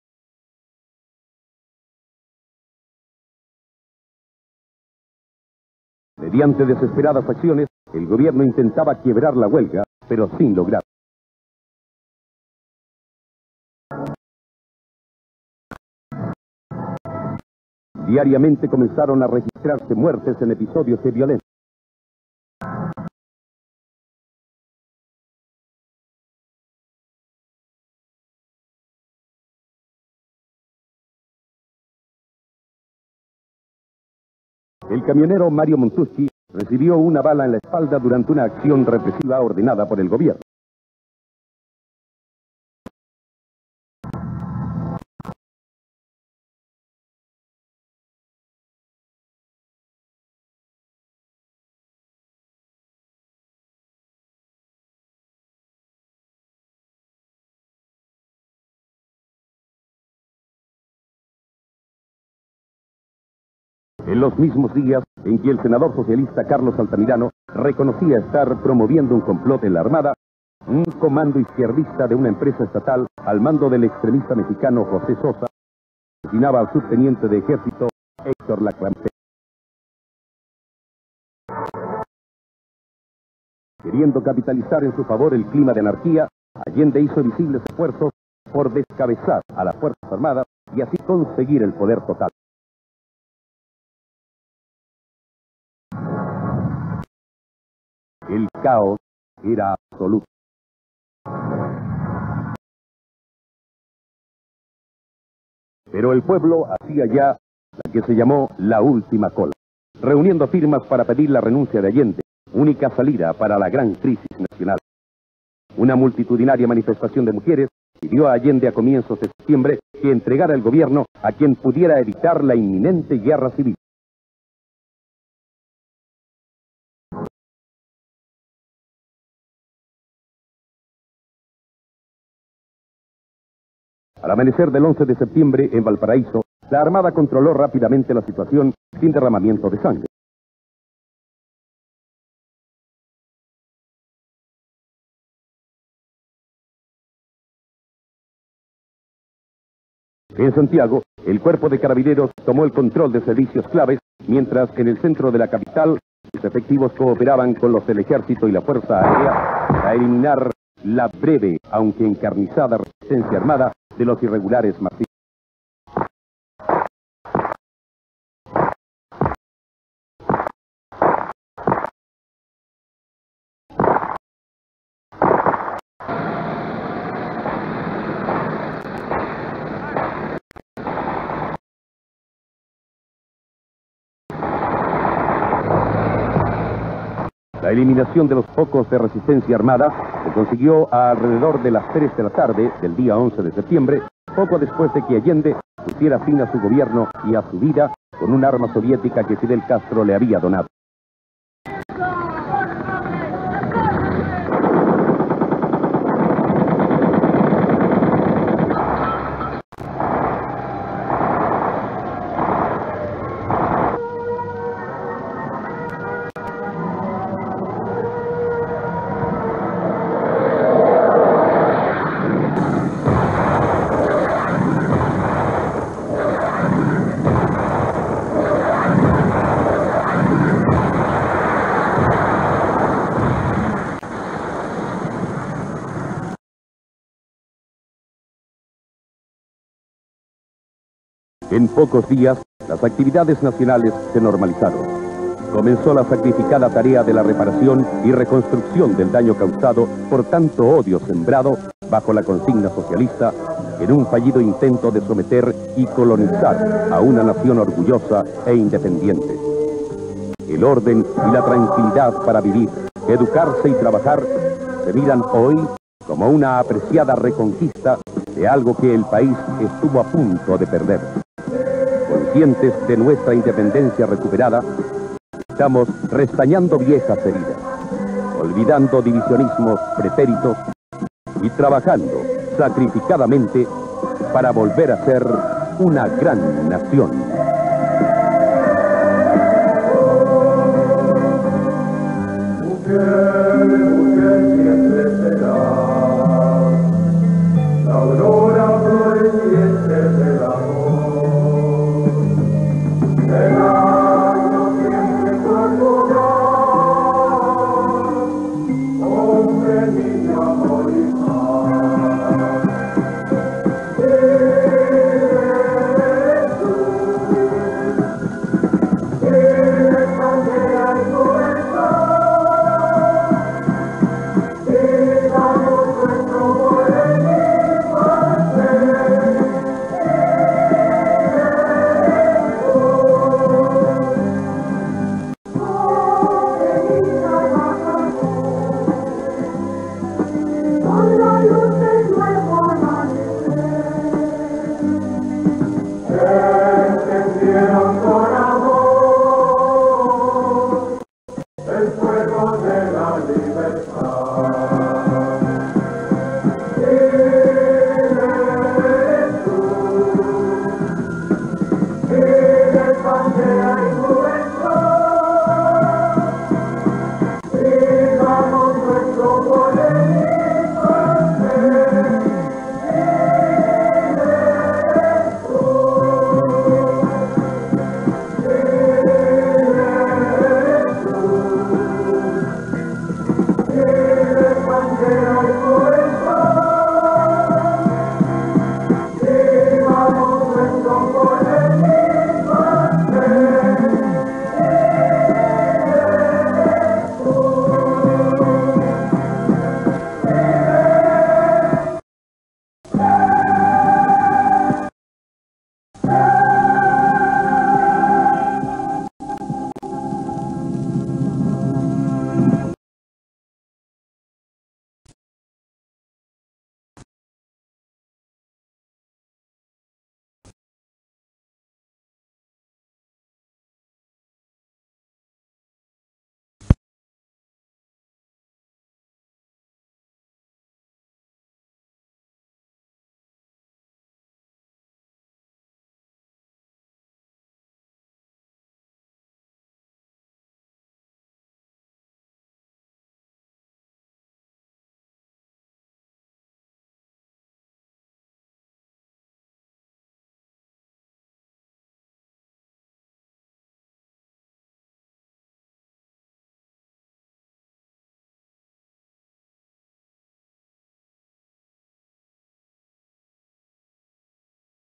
Mediante desesperadas acciones, el gobierno intentaba quiebrar la huelga, pero sin lograr. Diariamente comenzaron a registrarse muertes en episodios de violencia. El camionero Mario Montuschi recibió una bala en la espalda durante una acción represiva ordenada por el gobierno. En los mismos días en que el senador socialista Carlos Altamirano reconocía estar promoviendo un complot en la Armada, un comando izquierdista de una empresa estatal al mando del extremista mexicano José Sosa asesinaba al subteniente de ejército Héctor Lacrampe. Queriendo capitalizar en su favor el clima de anarquía, Allende hizo visibles esfuerzos por descabezar a las Fuerzas Armadas y así conseguir el poder total. El caos era absoluto. Pero el pueblo hacía ya la que se llamó la última cola, reuniendo firmas para pedir la renuncia de Allende, única salida para la gran crisis nacional. Una multitudinaria manifestación de mujeres pidió a Allende a comienzos de septiembre que entregara el gobierno a quien pudiera evitar la inminente guerra civil. Al amanecer del 11 de septiembre en Valparaíso, la Armada controló rápidamente la situación sin derramamiento de sangre. En Santiago, el cuerpo de carabineros tomó el control de servicios claves, mientras en el centro de la capital, los efectivos cooperaban con los del Ejército y la Fuerza Aérea a eliminar la breve, aunque encarnizada, resistencia armada de los irregulares marciales. La eliminación de los focos de resistencia armada se consiguió alrededor de las 3 de la tarde del día 11 de septiembre, poco después de que Allende pusiera fin a su gobierno y a su vida con un arma soviética que Fidel Castro le había donado. En pocos días, las actividades nacionales se normalizaron. Comenzó la sacrificada tarea de la reparación y reconstrucción del daño causado por tanto odio sembrado bajo la consigna socialista en un fallido intento de someter y colonizar a una nación orgullosa e independiente. El orden y la tranquilidad para vivir, educarse y trabajar se miran hoy como una apreciada reconquista de algo que el país estuvo a punto de perder. Conscientes de nuestra independencia recuperada, estamos restañando viejas heridas, olvidando divisionismos pretéritos y trabajando sacrificadamente para volver a ser una gran nación.